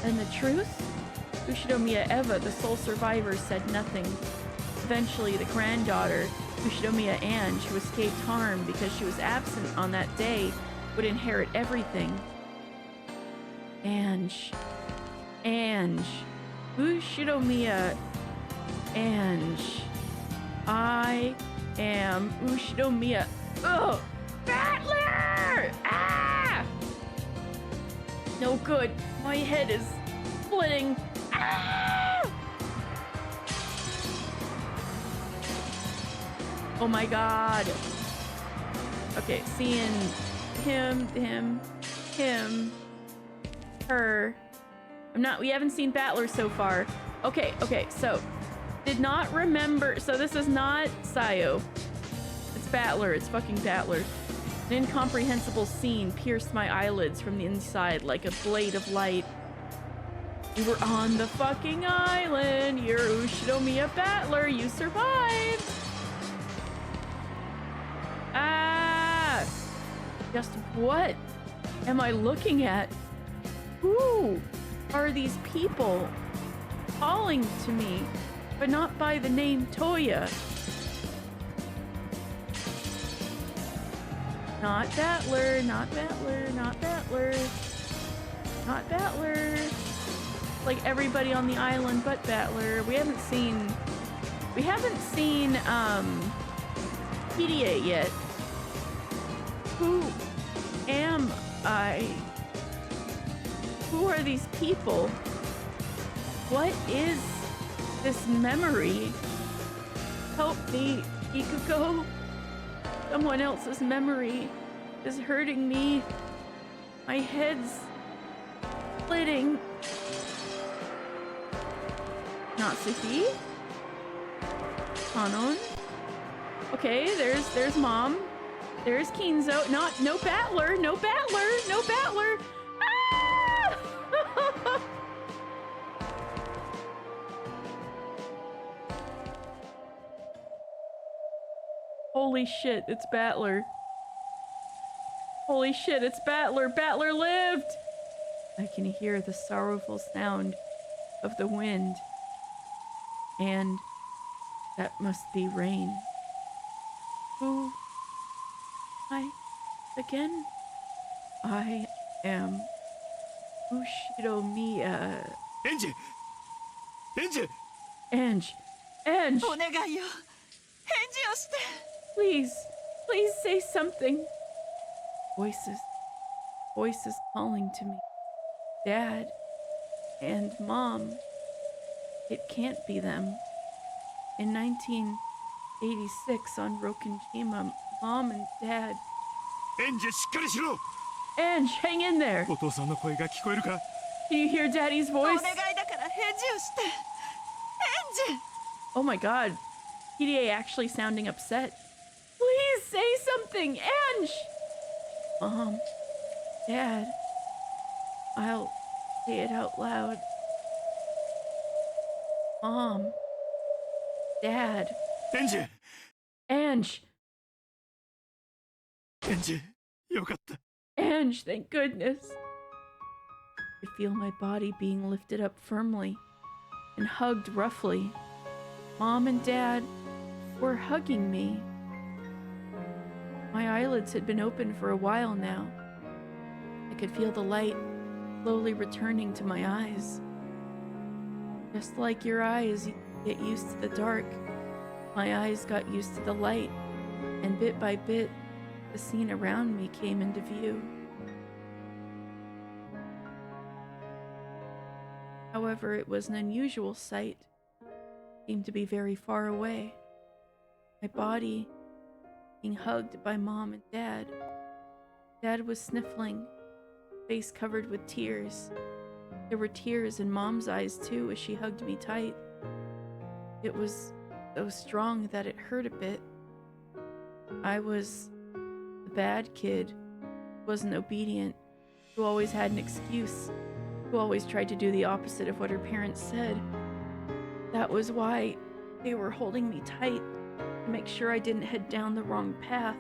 And the truth? Ushinomiya Eva, the sole survivor, said nothing. Eventually, the granddaughter, Ushinomiya Ange, who escaped harm because she was absent on that day, would inherit everything. Ange. Ushinomiya Ange. I am Ushinomiya. Ugh! Battler! Ah! No good. My head is splitting. Ah! Oh my god. Okay, seeing him, her. We haven't seen Battler so far. Okay, so did not remember. So this is not Sayo. It's Battler. It's fucking Battler. An incomprehensible scene pierced my eyelids from the inside like a blade of light. You were on the fucking island. You're Ushinomiya Battler. You survived. Ah! Just what am I looking at? Who are these people calling to me, but not by the name Toya? Not Battler, not Battler, not Battler, not Battler. like everybody on the island but Battler. We haven't seen PDA yet. Who am I? Who are these people? What is this memory? Help me, Ikuko. Someone else's memory is hurting me. My head's splitting. Natsuki? Kanon? Okay, there's Mom. There's Kinzo. No Battler! No Battler! No Battler! Ah! Holy shit, it's Battler. Holy shit, it's Battler! Battler lived! I can hear the sorrowful sound of the wind. And that must be rain. Who? Again? I am Ushido Miya. ANGE! ANGE! Ange! Ange! お願いよ、返事をして。 Please! Please say something! Voices calling to me. Dad and Mom. It can't be them. In 1986 on Rokenjima, Mom and Dad. ANGE しっかりしろ! Ange, hang in there! お父さんの声が聞こえるか? Do you hear Daddy's お願 voice? いだから返事をして。返事。 Oh my god. PDA actually sounding upset. Please say something, Ange! Mom, Dad, I'll say it out loud. Mom, Dad, ANGE! Ange, ANGE! よかった。 Ange, thank goodness. I could feel my body being lifted up firmly and hugged roughly. Mom and Dad were hugging me. My eyelids had been open for a while now. I could feel the light slowly returning to my eyes. Just like your eyes get used to the dark, my eyes got used to the light, and bit by bit, the scene around me came into view. However, it was an unusual sight. It seemed to be very far away. My body being hugged by Mom and Dad. Dad was sniffling, face covered with tears. There were tears in Mom's eyes too as she hugged me tight. It was so strong that it hurt a bit. I was the bad kid, wasn't obedient, who always had an excuse, who always tried to do the opposite of what her parents said. That was why they were holding me tight to make sure I didn't head down the wrong path.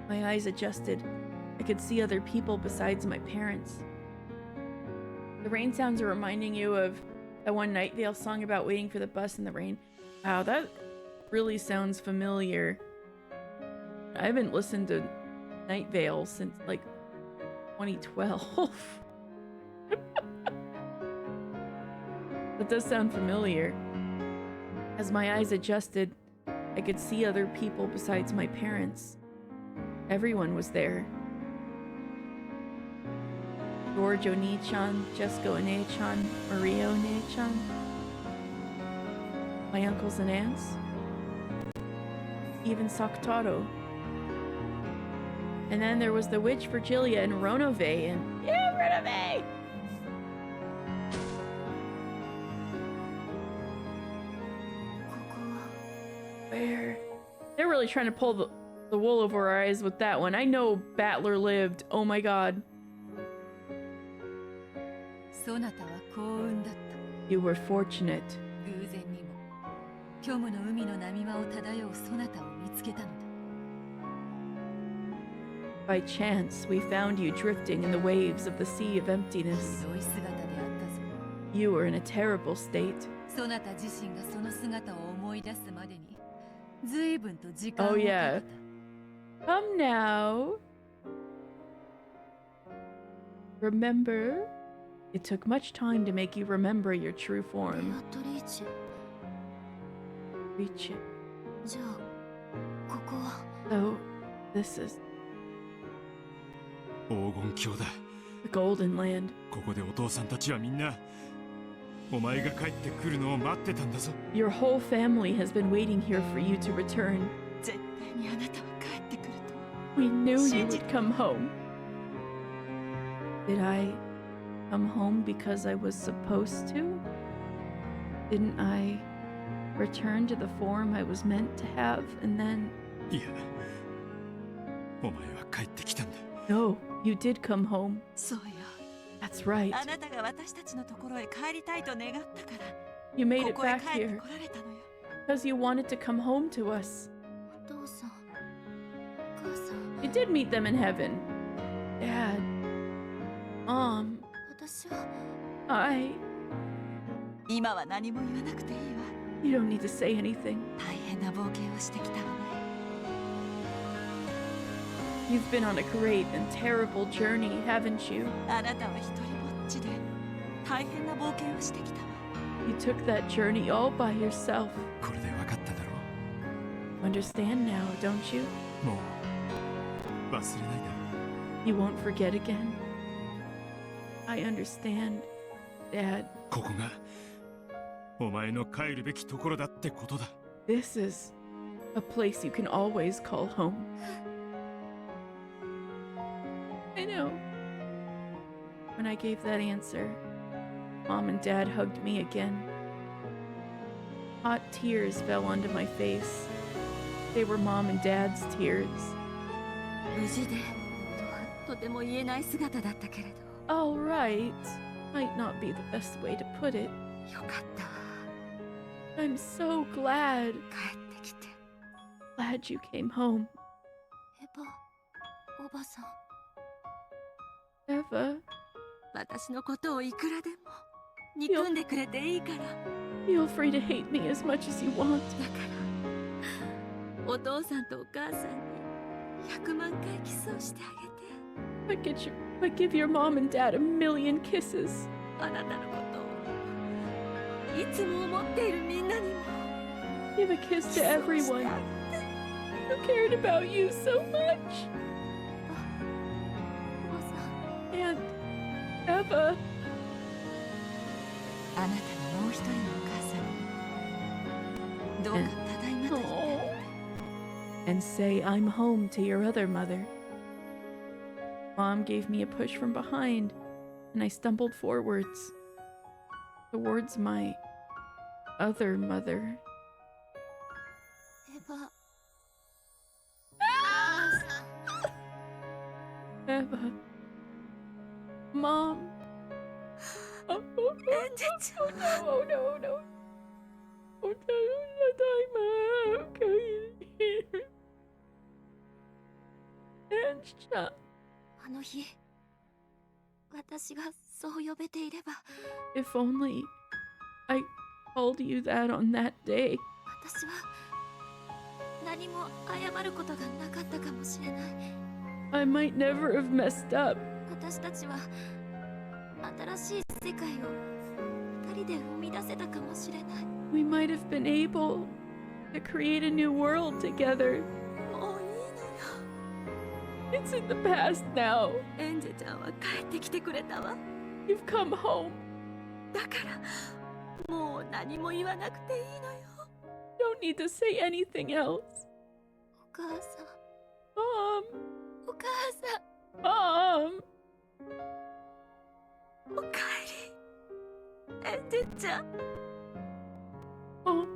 My eyes adjusted. I could see other people besides my parents. The rain sounds are reminding you of that one Night Vale song about waiting for the bus in the rain. Wow, that really sounds familiar. I haven't listened to Night Vale since like 2012. That does sound familiar. As my eyes adjusted, I could see other people besides my parents. Everyone was there. George Oni-chan, Jesco One-chan, Maria One-chan, my uncles and aunts, even Sakutaro. And then there was the witch Virgilia and Ronove and Ronove! Where? They're really trying to pull the wool over our eyes with that one. I know Battler lived. Oh my god. You were fortunate. By chance, we found you drifting in the waves of the Sea of Emptiness. You were in a terrible state. Oh yeah. Come now. Remember? It took much time to make you remember your true ベ form. アトリーチェ。 Reach it. じゃあここは So, this is 黄金鏡だ。 the Golden Land. ここでお父さんたちはみんなお前が帰ってくるのを待ってたんだぞ。 Your whole family has been waiting here for you to return. 絶対にあなたは帰ってくると We knew you Shit. would come home. Did I come home because I was supposed to? Didn't I return to the form I was meant to have and then... いや、お前は帰ってきたんだ。 No, you did come home. そうよ That's right. あなたが私たちのところへ帰りたいと願ったから You made こ it こへ back 帰って here こられたのよ because you wanted to come home to us. お父さんお母さん You did meet them in heaven. Dad. Mom. 私は I... 今は何も言わなくていいわ You don't need to say anything. 大変な冒険をしてきたわね You've been on a great and terrible journey, haven't you? あなたは一人ぼっちで大変な冒険をしてきたわ You took that journey all by yourself. これで分かっただろ Understand now, don't you? う。もう忘れないだろ You won't forget again? I understand, Dad. ここがお前の帰るべきところだってことだ。 This is a place you can always call home. I know. When I gave that answer, Mom and Dad hugged me again. Hot tears fell onto my face. They were Mom and Dad's tears. 無事でとはとても言えない姿だったけれど All right. Might not be the best way to put it. よかったわ I'm so glad. 帰ってきて Glad you came home. エヴァおばさん Eva, 私のことをいくらでも憎んでくれていいから feel free to hate me as much as you want. だからお父さんとお母さんに100万回キスをしてあげて But give your mom and dad a million kisses. あなたのことをいつも思っているみんなにも Give a kiss to everyone who cared about you so much. おばさん And Eva, あなたのもう一人のお母さんにどうかただいまと言って and say I'm home to your other mother. Mom gave me a push from behind, and I stumbled forwards towards my other mother. エヴァ Eva. Mom. Oh, エンジェちゃん no, no, no. Oh, no, no, okay. Angela. あの日私がそう呼べていれば If only I called you that on that day. 私は何も謝ることがなかったかもしれない I might never have messed up. 私たちは新しい世界を二人で生み出せたかもしれない We might have been able to create a new world together. もういいのよ It's in the past now. エンジェちゃんは帰ってきてくれたわ You've come home. だからもう何も言わなくていいのよ Don't need to say anything else. お母さん Mom. お母さん Mom. おかえりエンジェちゃん Oh.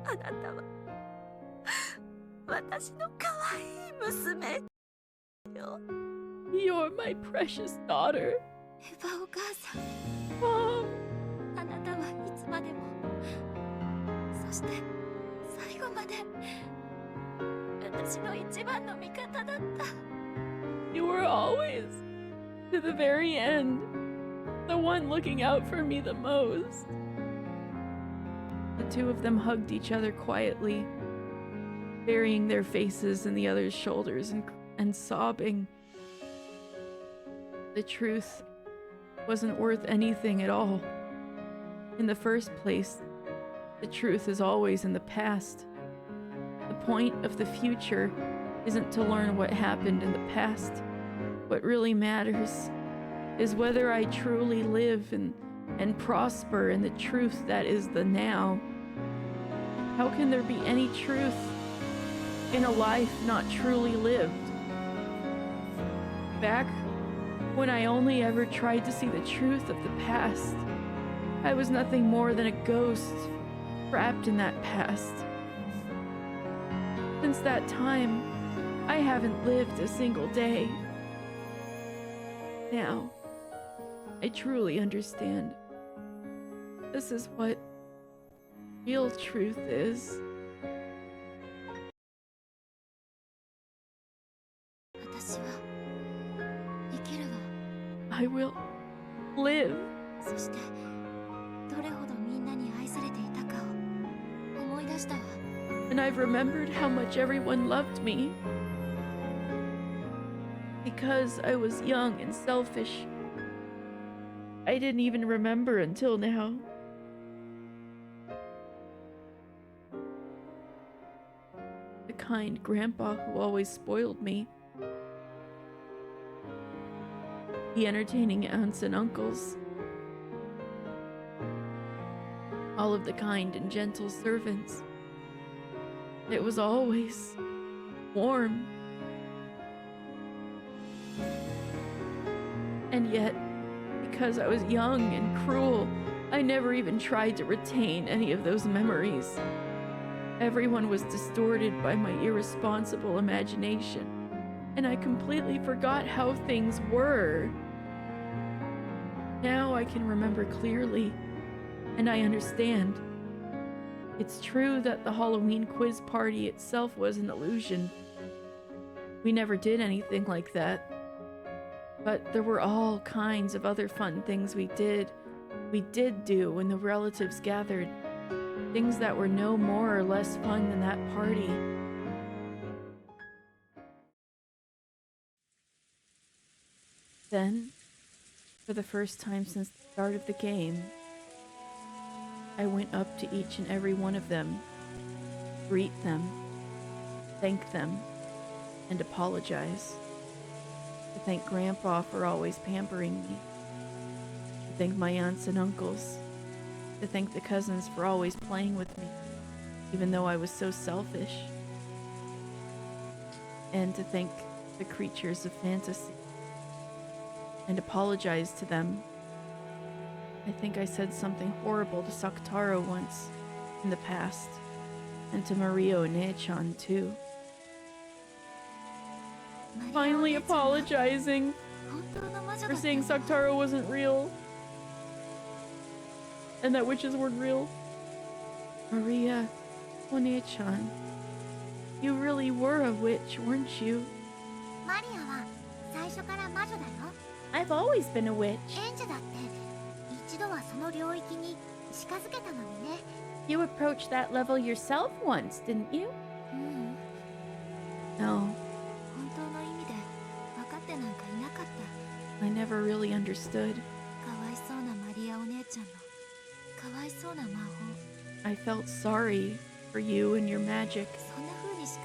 あなたは私の可愛い娘よ You're my precious daughter. エヴァお母さん Mom. あなたはいつまでもそして最後まで私の一番の味方だった You were always, to the very end, the one looking out for me the most. The two of them hugged each other quietly, burying their faces in the other's shoulders and sobbing. the truth wasn't worth anything at all. In the first place, the truth is always in the past. The point of the future isn't to learn what happened in the past. What really matters is whether I truly live and prosper in the truth that is the now. How can there be any truth in a life not truly lived? Back when I only ever tried to see the truth of the past, I was nothing more than a ghost trapped in that past. Since that time, I haven't lived a single day. Now, I truly understand. This is what real truth is. 私は生きるわ。 I will live. そしてどれほどみんなに愛されていたかを思い出したわ。 And I've remembered how much everyone loved me. Because I was young and selfish. I didn't even remember until now. The kind grandpa who always spoiled me. The entertaining aunts and uncles. All of the kind and gentle servants. It was always warm. And yet, because I was young and cruel, I never even tried to retain any of those memories. Everyone was distorted by my irresponsible imagination, and I completely forgot how things were. Now I can remember clearly, and I understand. It's true that the Halloween quiz party itself was an illusion. We never did anything like that. But there were all kinds of other fun things we did do when the relatives gathered. Things that were no more or less fun than that party. Then, for the first time since the start of the game, I went up to each and every one of them, greet them, thank them, and apologize. To thank Grandpa for always pampering me. To thank my aunts and uncles. To thank the cousins for always playing with me, even though I was so selfish. And to thank the creatures of fantasy. And apologize to them. I think I said something horrible to Sakutaro once in the past. And to Mario and Nechan too. Finally apologizing for saying Sakutaro wasn't real. And that witches weren't real. Maria, One-chan, you really were a witch, weren't you? マリアは最初から魔女だよ。 I've always been a witch. エンジェだって一度はその領域に近づけたのにね。 You approached that level yourself once, didn't you? うん。 No, 本当の意味で分かってなんかいなかった。 I never really understood. かわいそうなマリアお姉ちゃんのかわいそうな魔法。 I felt sorry for you and your magic. そんな風にしか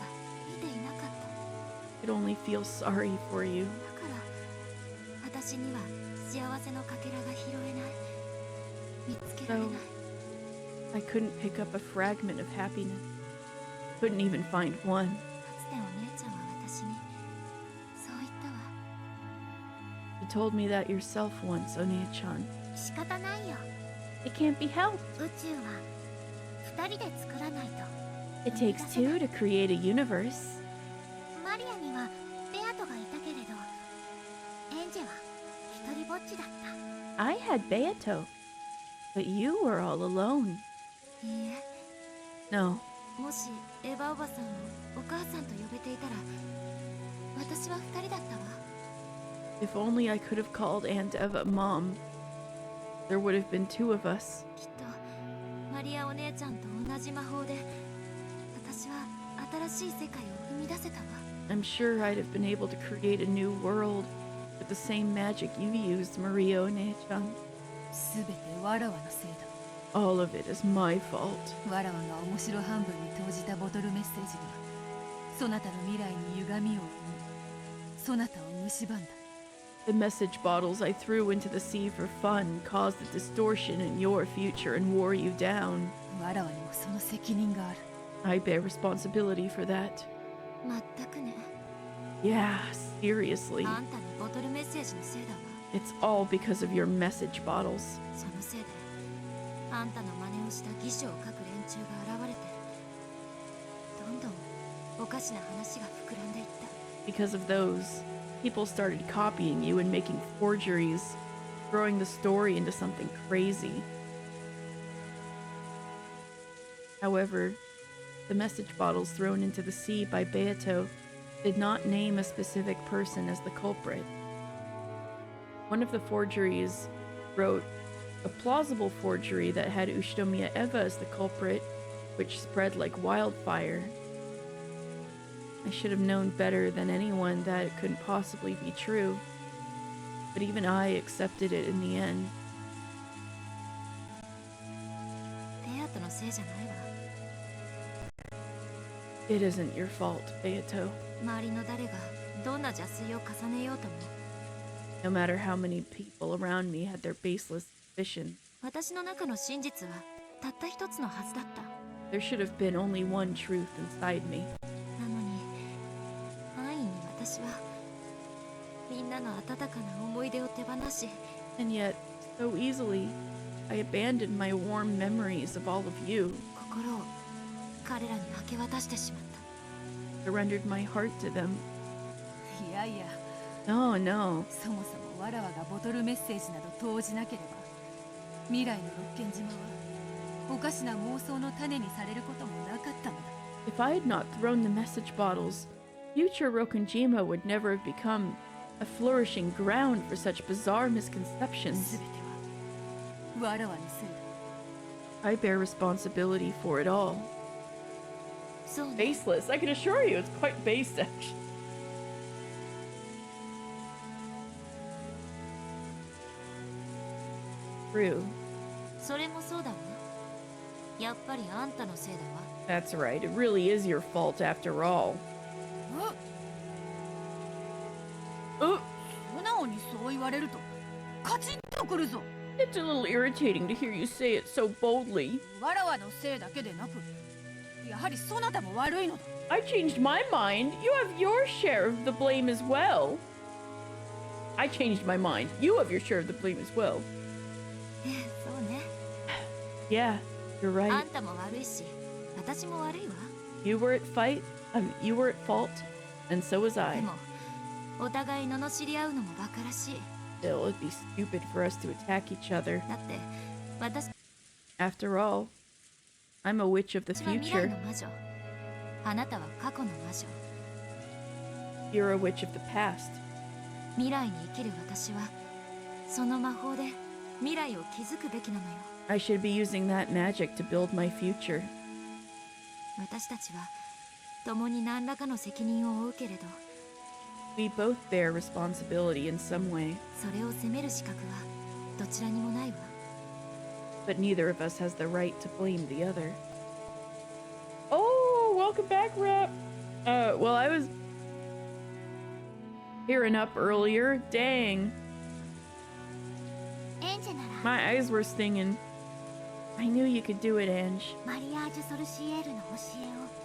見ていなかった。 I could only feel sorry for you. だから私には幸せのかけらが拾えない。見つけられない。 I couldn't pick up a fragment of happiness. Couldn't even find one. かつてお姉ちゃんは私にそう言ったわ。 You told me that yourself once, One-chan. 仕方ないよ。 It can't be helped. 宇宙は二人で作らないと。 It takes two to create a universe. マリアにはベアトがいたけれど、エンジェは一人ぼっちだった。 I had Beato, but you were all alone. いいえ、 No, もしエヴァおばさんをお母さんと呼べていたら、私は二人だったわ。 if only I could have called Aunt Eva Mom. There would have been two of us. きっとマリアお姉ちゃんと同じ魔法で、私は新しい世界を生み出せたわ。 I'm sure I'd have been able to create a new world with the same magic you used, Mario Ne-chan. すべてわらわのせいだ。 All of it is my fault. わらわが面白半分に投じたボトルメッセージがそなたの未来に歪みを生みそなたを蝕んだ。 The message bottles I threw into the sea for fun caused a distortion in your future and wore you down. わらわにもその責任がある。 I bear responsibility for that. まったくね。 Yeah, seriously. あんたのボトルメッセージのせいだわ。 It's all because of your message bottles. そのせいであんたの真似をした偽書を書く連中が現れてどんどんおかしな話が膨らんでいった。 Because of those, people started copying you and making forgeries, throwing the story into something crazy. However, the message bottles thrown into the sea by Beato did not name a specific person as the culprit. One of the forgeries wrote a plausible forgery that had Ushinomiya Eva as the culprit, which spread like wildfire. I should have known better than anyone that it couldn't possibly be true, but even I accepted it in the end. ベアトのせいじゃないわ。 It isn't your fault, Beato. 周りの誰がどんな邪推を重ねようとも No matter how many people around me had their baseless suspicion, 私の中の真実はたった一つのはずだった。 there should have been only one truth inside me. なのに安易に私はみんなの温かな思い出を手放し And yet, so easily, I abandoned my warm memories of all of you, 心を彼らに明け渡してしまった。 surrendered my heart to them. いやいや、 No, no. そもそもわらわがボトルメッセージなど投じなければ未来の六軒島はおかしな妄想の種にされることもなかったのだ。 If I had not thrown the message bottles, future Rokunjima would never have become a flourishing ground for such bizarre す misconceptions. べてはわらわのせいだ。 I bear responsibility for it all. そうね。 Baseless, I can assure you, it's quite based actually. True. それもそうだわ。やっぱりあんたのせいだわ。 That's right, it really is your fault after all. 素直にそう言われるとカチンとくるぞ。 It's a little irritating to hear you say it so boldly. わらわのせいだけでなくやはりそなたも悪いのだ。 I changed my mind. You have your share of the blame as well. I changed my mind. You have your share of the blame as well. そうね。 Yeah, you're あ right. んたも悪いし、私も悪いわ。 You were at you were at fault, and so was で I. も、お互い罵り合うのも馬鹿らしい。 Still, it'd be stupid for us to attack each other. だって、私 After all, I'm a witch of the は未来 future. の魔女。あなたは過去の魔女。 You're a witch of the past. 未来に生きる私は、その魔法で未来を築くべきなのよ。 I should be using that magic to build my future. 私たちは、共に何らかの責任を負うけれど、 We both bear responsibility in some way, それを責める資格はどちらにもないわ。 but neither of us has the right to blame the other. Oh, welcome back, Rep. Well, I was hearing up earlier. Dang, エンジェなら my eyes were stinging. I knew you could do it, Ange. マリアージュ・ソルシエールの教えを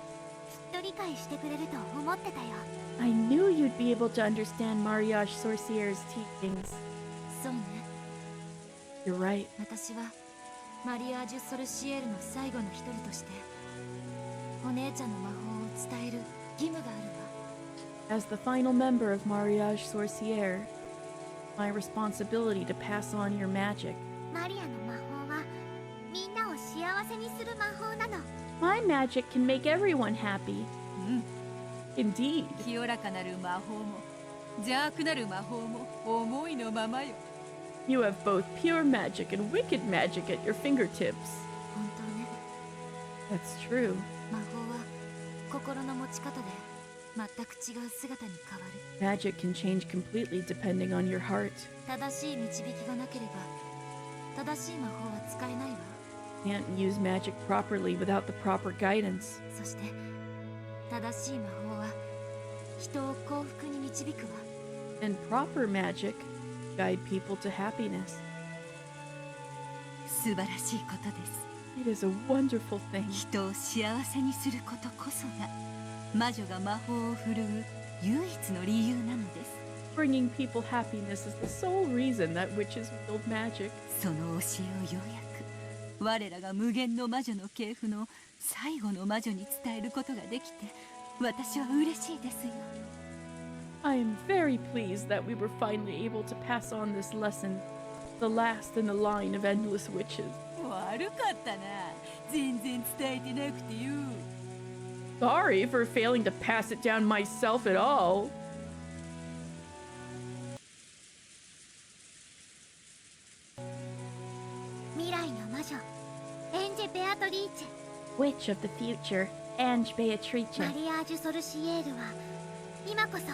きっと理解してくれると思ってたよ。 I knew you'd be able to understand Mariage Sorcier's teachings. そうね。 You're right. 私はマリアージュ・ソルシエールの最後の一人としてお姉ちゃんの魔法を伝える義務があるわ。 As the final member of Mariage Sorcière, my responsibility to pass on your magic. マリアの魔法はみんなを幸せにする魔法なの。 My magic can make everyone happy. うん。 Indeed. 清らかなる魔法も邪悪なる魔法も思いのままよ。 You have both pure magic and wicked magic at your fingertips. 本当ね。 That's true. 魔法は心の持ち方で全く違う姿に変わる。 Magic can change completely depending on your heart. 正しい導きがなければ正しい魔法は使えないわ。 Can't use magic properly without the proper guidance. そして正しい魔法は人を幸福に導くわ。 And proper magic guide people to happiness. 素晴らしいことです。 It is a wonderful thing. 人を幸せにすることこそが魔女が魔法を振るう唯一の理由なのです。 Bringing people happiness is the sole reason that witches wield magic. その教えをようやく我らが無限の魔女の系譜の最後の魔女に伝えることができて私は嬉しいですよ。 I am very pleased that we were finally able to pass on this lesson, the last in the line of endless witches. 悪かったな。全然伝えてなくてよ。 Sorry for failing to pass it down myself at all. 未来の魔女エンジェ・ベアトリーチェ Witch of the future, Ange マ Beatrice. リアージュ・ソルシエールは今こそ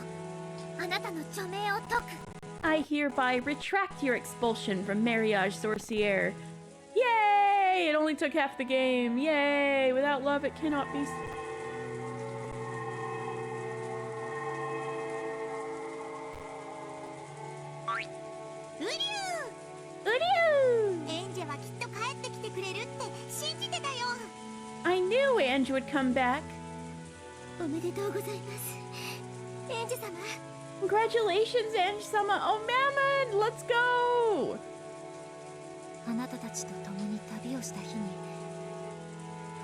あなたの除名を解く。 I hereby retract your expulsion from Mariage Sorcière. Yay! It only took half the game. Yay! Without love, it cannot be. ウリュ Udiu! ーエンジェはきっと帰ってきてくれるって信じてたよ。 I knew Ange would come back. おめでとうございますエンジェ様。 Congratulations, Ange-sama. Oh, Mammon! Let's go! あなたたちと共に旅をした日に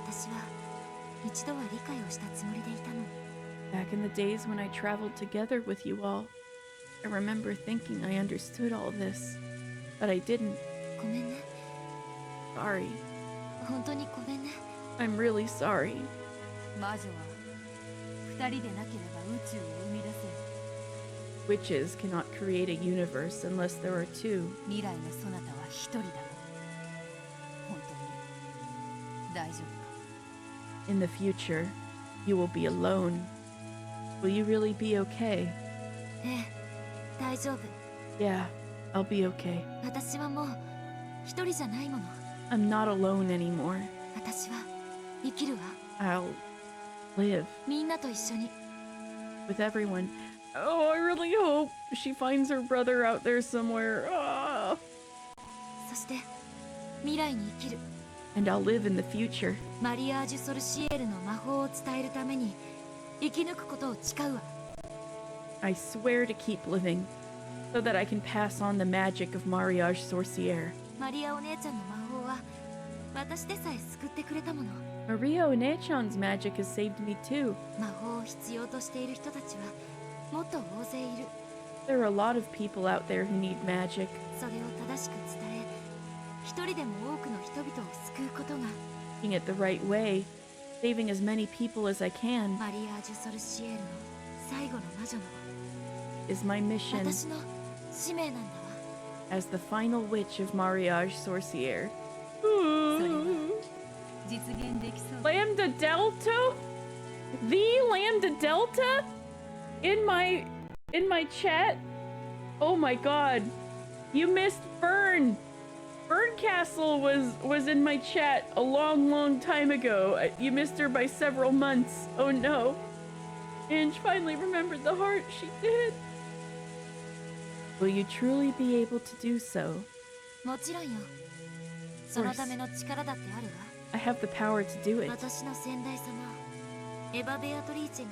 私は一度は理解をしたつもりでいたの。 Back in the days when I traveled together with you all, I remember thinking I understood all this, but I didn't. ごめんね。 Sorry. 本当にごめんね。 I'm really sorry. 魔女は二人でなければ宇宙を生み出せん。 Witches cannot create a universe unless there are two. 未来のそなたは一人だわ。本当に大丈夫か。 In the future, you will be alone. Will you really be okay? ええ、大丈夫。 Yeah, I'll be okay. 私はもう一人じゃないもの。 I'm not alone anymore. 私は生きるわ。 I'll live みんなと一緒に。 with everyone. Oh, I really hope she finds her brother out there somewhere. Ah. そして未来に生きる。 And I'll live in the future. マリアージュ・ソルシエールの魔法を伝えるために生き抜くことを誓うわ。 I swear to keep living, so that I can pass on the magic of Mariage Sorcière. マリアお姉ちゃんの魔法は私でさえ救ってくれたもの。 Maria Onechan's magic has saved me too. 魔法を必要としている人たちはもっと大勢いる。 There are a lot of people out there who need magic. それを正しく伝え一人でも多くの人々を救うことが Doing it the right way, saving as many people as I can, マリアージュ・ソルシエールの最後の魔女の is my mission 私の使命なんだわ。 as the final witch of Mariage Sorcière. 実現できそう。 Lambda Delta? The Lambda Delta? In my chat? Oh my god. You missed Fern. Fern Castle was in my chat a long time ago. You missed her by several months. Oh no. Ange finally remembered the heart she did. Will you truly be able to do so? もちろんよ。そのための力だってあるわ。 I have the power to do it. 私の先代様エヴァ・ベアトリーチェが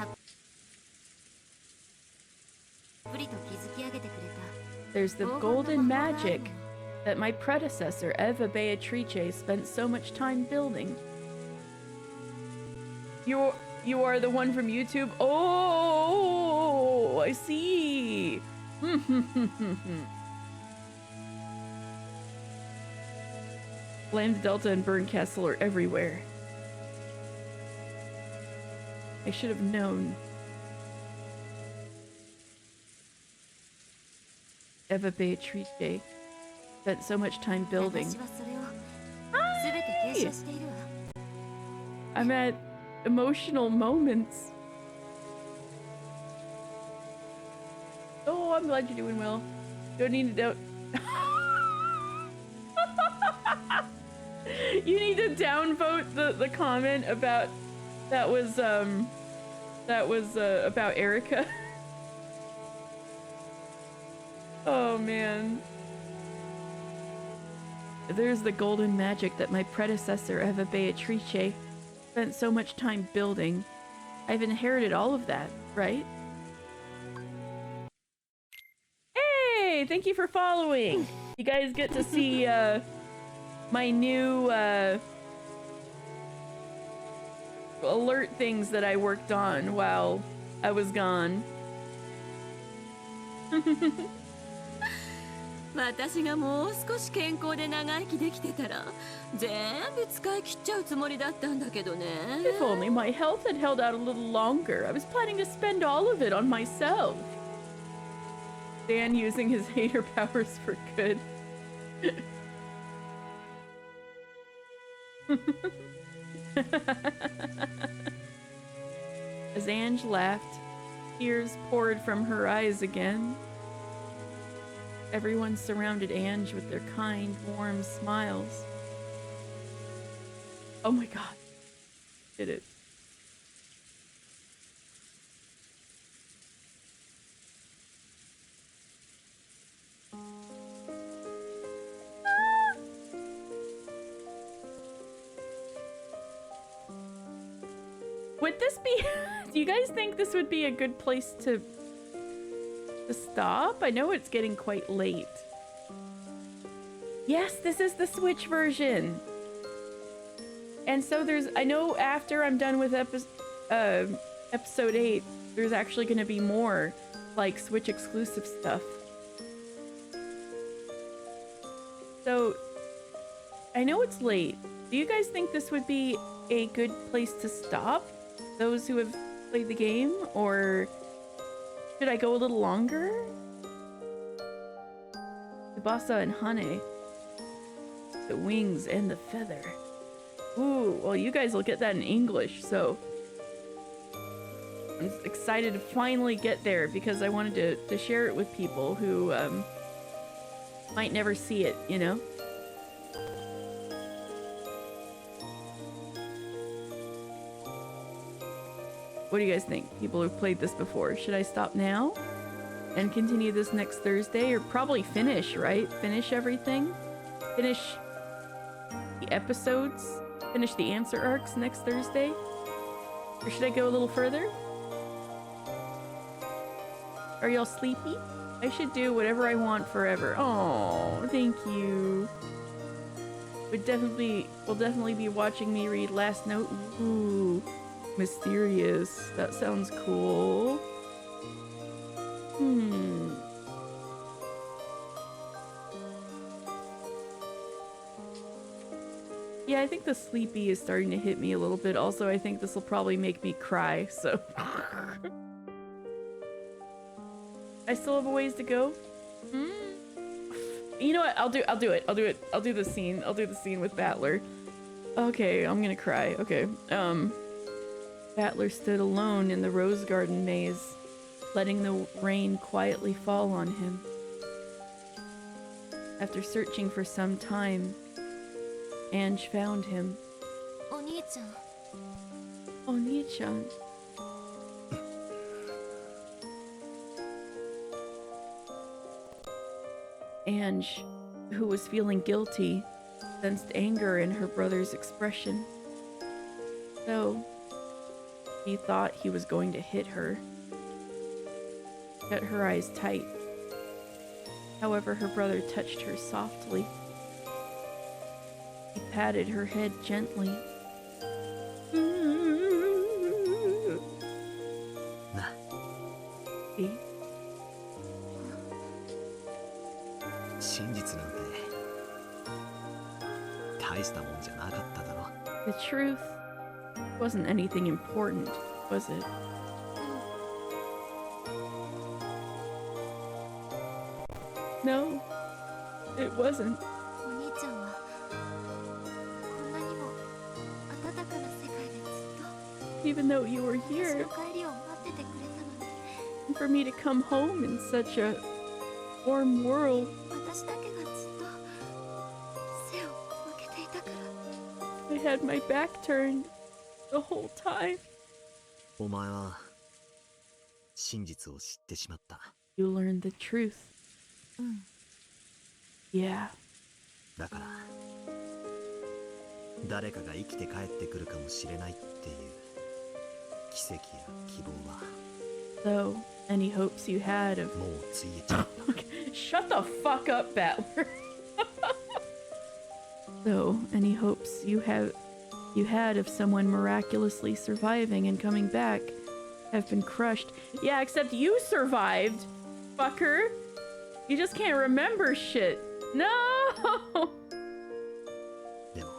たっぷりと築き上げてくれた。 There's the golden magic that my predecessor, Eva Beatrice, spent so much time building. You are the one from YouTube? Oh, I see. Lambda Delta and Burn Castle are everywhere. I should have known. Eva Beatrice spent so much time building. 私はそれを全て継承しているわ。 I'm at emotional moments. I'm glad you're doing well. Don't need to You need to downvote the comment about that was about Erica. Oh man. There's the golden magic that my predecessor Eva Beatrice spent so much time building. I've inherited all of that, right? Hey, thank you for following. You guys get to see my new alert things that I worked on while I was gone. 私がもう少し健康で長生きできてたら全部使い切っちゃうつもりだったんだけどね。 If only my health had held out a little longer. I was planning to spend all of it on myself. Dan using his hater powers for good. As Ange laughed, tears poured from her eyes again. Everyone surrounded Ange with their kind, warm smiles. Oh my god. Did it. Would this be... Do you guys think this would be a good place to stop? I know it's getting quite late. Yes, this is the Switch version. And so there's... I know after I'm done with episode 8, there's actually going to be more, like, Switch exclusive stuff. So, I know it's late. Do you guys think this would be a good place to stop? Those who have played the game? Or should I go a little longer? Tsubasa and Hane. The wings and the feather. Ooh, well you guys will get that in English, so I'm excited to finally get there because I wanted to share it with people who might never see it, you know? What do you guys think? People who've played this before. Should I stop now and continue this next Thursday? Or probably finish, right? Finish everything? Finish the episodes? Finish the answer arcs next Thursday? Or should I go a little further? Are y'all sleepy? I should do whatever I want forever. Oh, thank you. We'll definitely be watching me read Last Note. Ooh. Mysterious. That sounds cool. Yeah, I think the sleepy is starting to hit me a little bit. Also, I think this will probably make me cry, so... I still have a ways to go. You know what? I'll do it. I'll do the scene. I'll do the scene with Battler. Okay, I'm gonna cry. Okay. Battler stood alone in the rose garden maze, letting the rain quietly fall on him. After searching for some time, Ange found him. Oni-chan. Oni-chan. Ange, who was feeling guilty, sensed anger in her brother's expression. So, he thought he was going to hit her. Shut her eyes tight. However, her brother touched her softly. He patted her head gently. See? The truth wasn't anything important, was it? No, it wasn't. Even though you were here, And for me to come home in such a warm world. 私だけがずっと背を向けていたから I had my back turned the whole time. お前は真実を知ってしまった。 You learned the truth. うん Yeah. だから誰かが生きて帰ってくるかもしれないっていう奇跡や希望は So, any hopes you had of... もうついえちゃった。 Shut the fuck up, Battler. So, any hopes you had of someone miraculously surviving and coming back have been crushed. Yeah, except you survived, fucker. You just can't remember shit. No! でも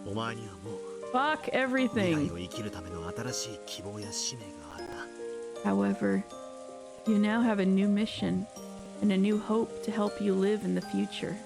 お前にはもう Fuck 未来 everything. を生きるための新しい希望や使命があるんだ。 However, you now have a new mission and a new hope to help you live in the future.